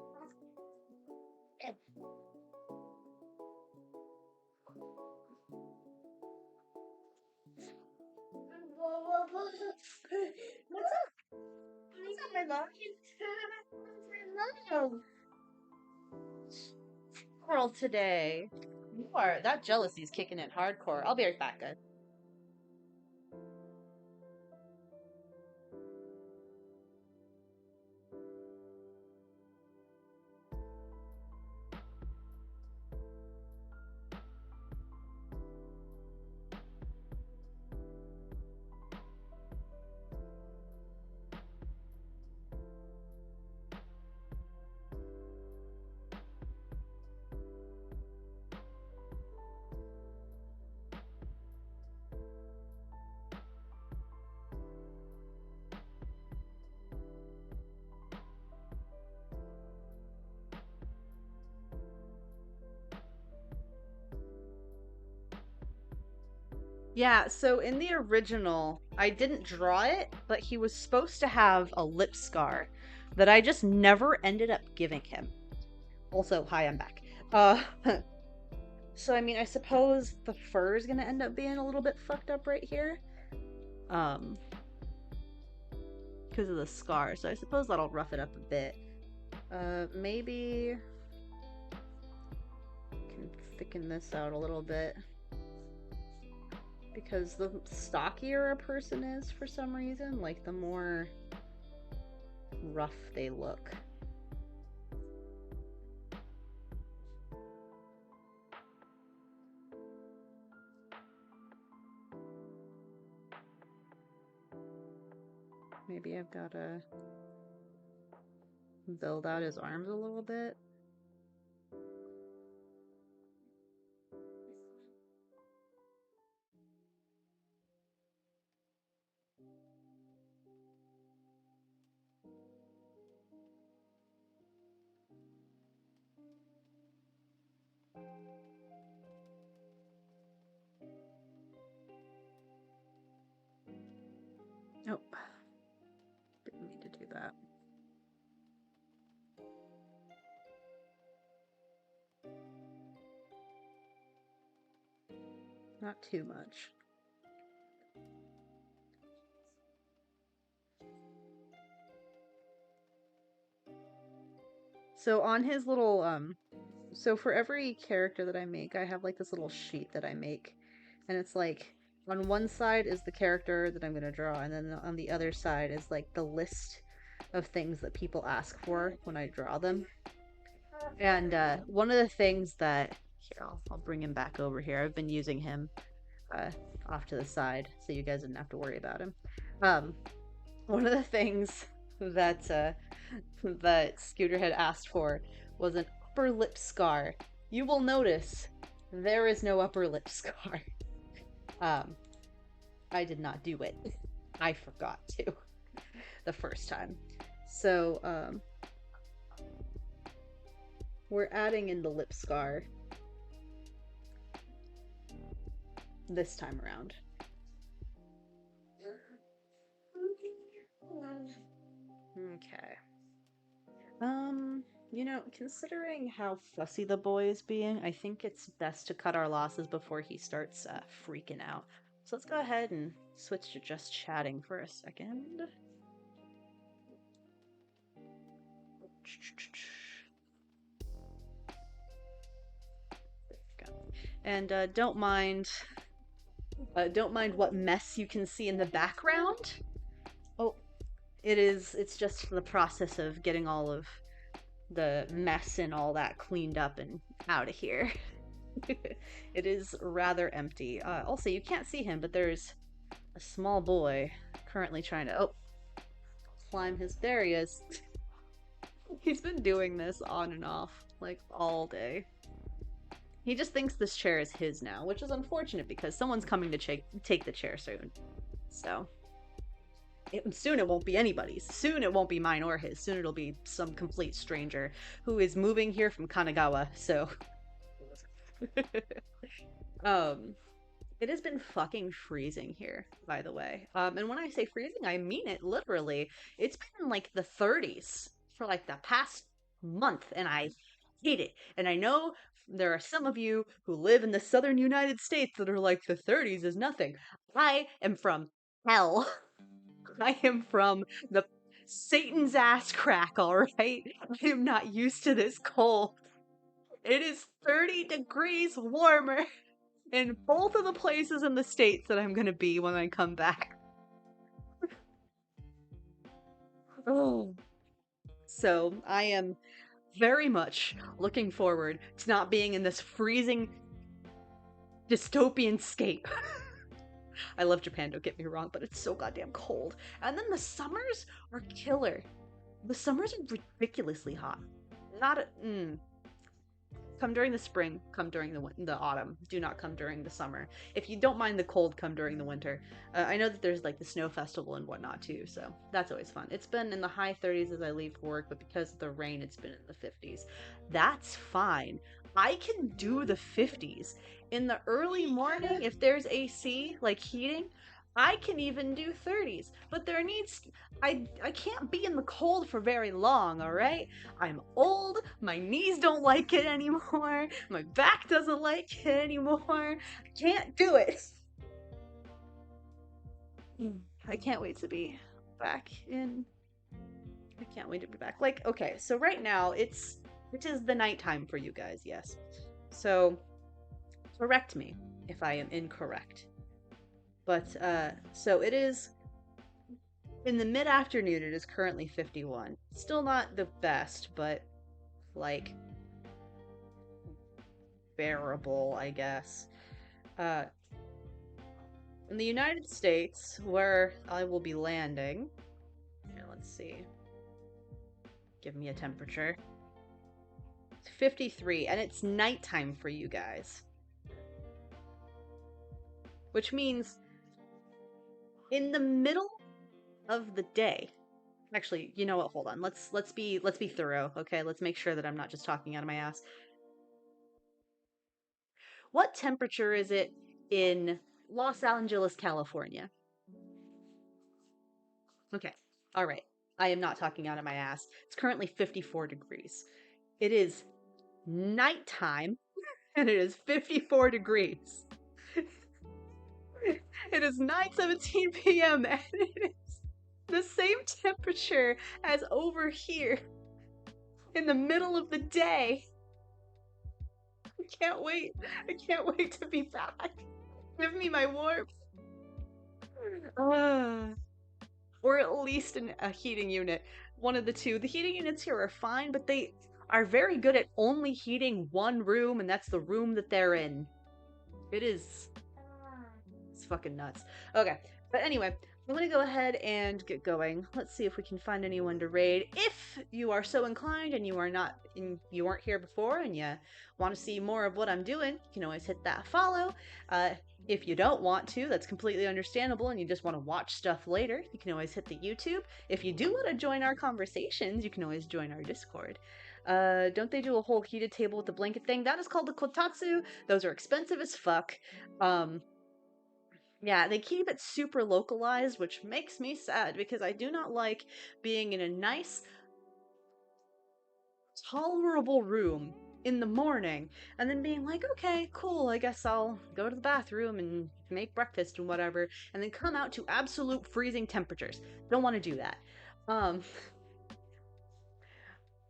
What's up? What's up, my love? I love you. Girl today. That jealousy's kicking in hardcore. I'll be right back, guys. Yeah, so in the original, I didn't draw it, but he was supposed to have a lip scar that I just never ended up giving him. Also, hi, I'm back. So I mean, I suppose the fur is gonna end up being a little bit fucked up right here. Because of the scar, so I suppose that'll rough it up a bit. Maybe can thicken this out a little bit. Because the stockier a person is for some reason, like the more rough they look. Maybe I've got to build out his arms a little bit. Oh, didn't mean to do that. Not too much. So on his little so for every character that I make, I have like this little sheet that I make, and it's like on one side is the character that I'm going to draw, and then on the other side is like the list of things that people ask for when I draw them. And one of the things that here, I'll bring him back over here. I've been using him uh, off to the side, so you guys didn't have to worry about him. Um, one of the things that that Scooter had asked for was an upper lip scar. You will notice there is no upper lip scar. Um, I did not do it. I forgot to the first time. So, we're adding in the lip scar this time around. Okay. You know, considering how fussy the boy is being, I think it's best to cut our losses before he starts freaking out. So let's go ahead and switch to just chatting for a second. And don't mind what mess you can see in the background. Oh, it's just the process of getting all of the mess and all that cleaned up and out of here. It is rather empty. Also, you can't see him, but there's a small boy currently trying to climb his. There he is. He's been doing this on and off like all day. He just thinks this chair is his now, which is unfortunate because someone's coming to take the chair soon. So soon it won't be anybody's. Soon it won't be mine or his. Soon it'll be some complete stranger who is moving here from Kanagawa. So it has been fucking freezing here, by the way. And when I say freezing, I mean it literally. It's been like the 30s for like the past month, and I hate it. And I know there are some of you who live in the southern United States that are like, the 30s is nothing. I am from hell. I am from the Satan's ass crack, alright? I am not used to this cold. It is 30 degrees warmer in both of the places in the states that I'm gonna be when I come back. Oh. So I am very much looking forward to not being in this freezing dystopian scape. I love Japan, don't get me wrong, but it's so goddamn cold. And then the summers are killer. The summers are ridiculously hot. Not a, Come during the spring, come during the autumn. Do not come during the summer. If you don't mind the cold, come during the winter. I know that there's like the snow festival and whatnot too, so that's always fun. It's been in the high 30s as I leave for work, but because of the rain, it's been in the 50s. That's fine. I can do the 50s. In the early morning, if there's AC, like heating, I can even do 30s. But I can't be in the cold for very long, all right? I'm old, my knees don't like it anymore, my back doesn't like it anymore. I can't do it. I can't wait to be back in. I can't wait to be back. Like, okay, so right now it is the nighttime for you guys, yes. So correct me if I am incorrect. But so it is in the mid-afternoon. It is currently 51. Still not the best, but like bearable, I guess. Uh, in the United States, where I will be landing, here, let's see. Give me a temperature. It's 53, and it's nighttime for you guys. Which means in the middle of the day. Actually, you know what? Hold on. Let's be thorough, okay? Let's make sure that I'm not just talking out of my ass. What temperature is it in Los Angeles, California? Okay. All right. I am not talking out of my ass. It's currently 54 degrees. It is nighttime and it is 54 degrees. It is 9:17 p.m. and it is the same temperature as over here in the middle of the day. I can't wait. I can't wait to be back. Give me my warmth. Uh, or at least a heating unit. One of the two. The heating units here are fine, but they are very good at only heating one room, and that's the room that they're in. It is. It's fucking nuts. Okay, but anyway, I'm gonna go ahead and get going. Let's see if we can find anyone to raid. If you are so inclined and you weren't here before and you want to see more of what I'm doing, you can always hit that follow. If you don't want to, that's completely understandable, and you just want to watch stuff later, you can always hit the YouTube. If you do want to join our conversations, you can always join our Discord. Don't they do a whole heated table with the blanket thing? That is called the kotatsu. Those are expensive as fuck. Yeah, they keep it super localized, which makes me sad because I do not like being in a nice, tolerable room in the morning and then being like, okay, cool, I guess I'll go to the bathroom and make breakfast and whatever, and then come out to absolute freezing temperatures. Don't want to do that. Um,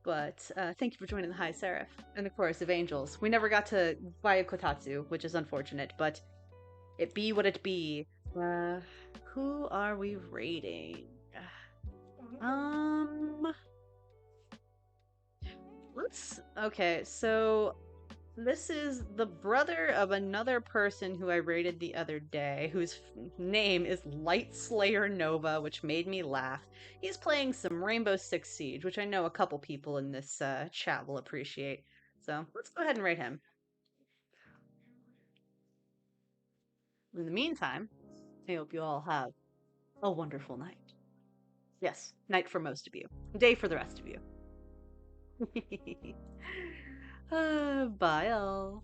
but thank you for joining the High Seraph and the Chorus of Angels. We never got to buy a kotatsu, which is unfortunate, but it be what it be. Who are we rating? Um, okay, so this is the brother of another person who I rated the other day, whose name is Light Slayer Nova, which made me laugh. He's playing some Rainbow Six Siege, which I know a couple people in this chat will appreciate. So let's go ahead and rate him. In the meantime, I hope you all have a wonderful night. Yes, night for most of you, day for the rest of you. Bye all.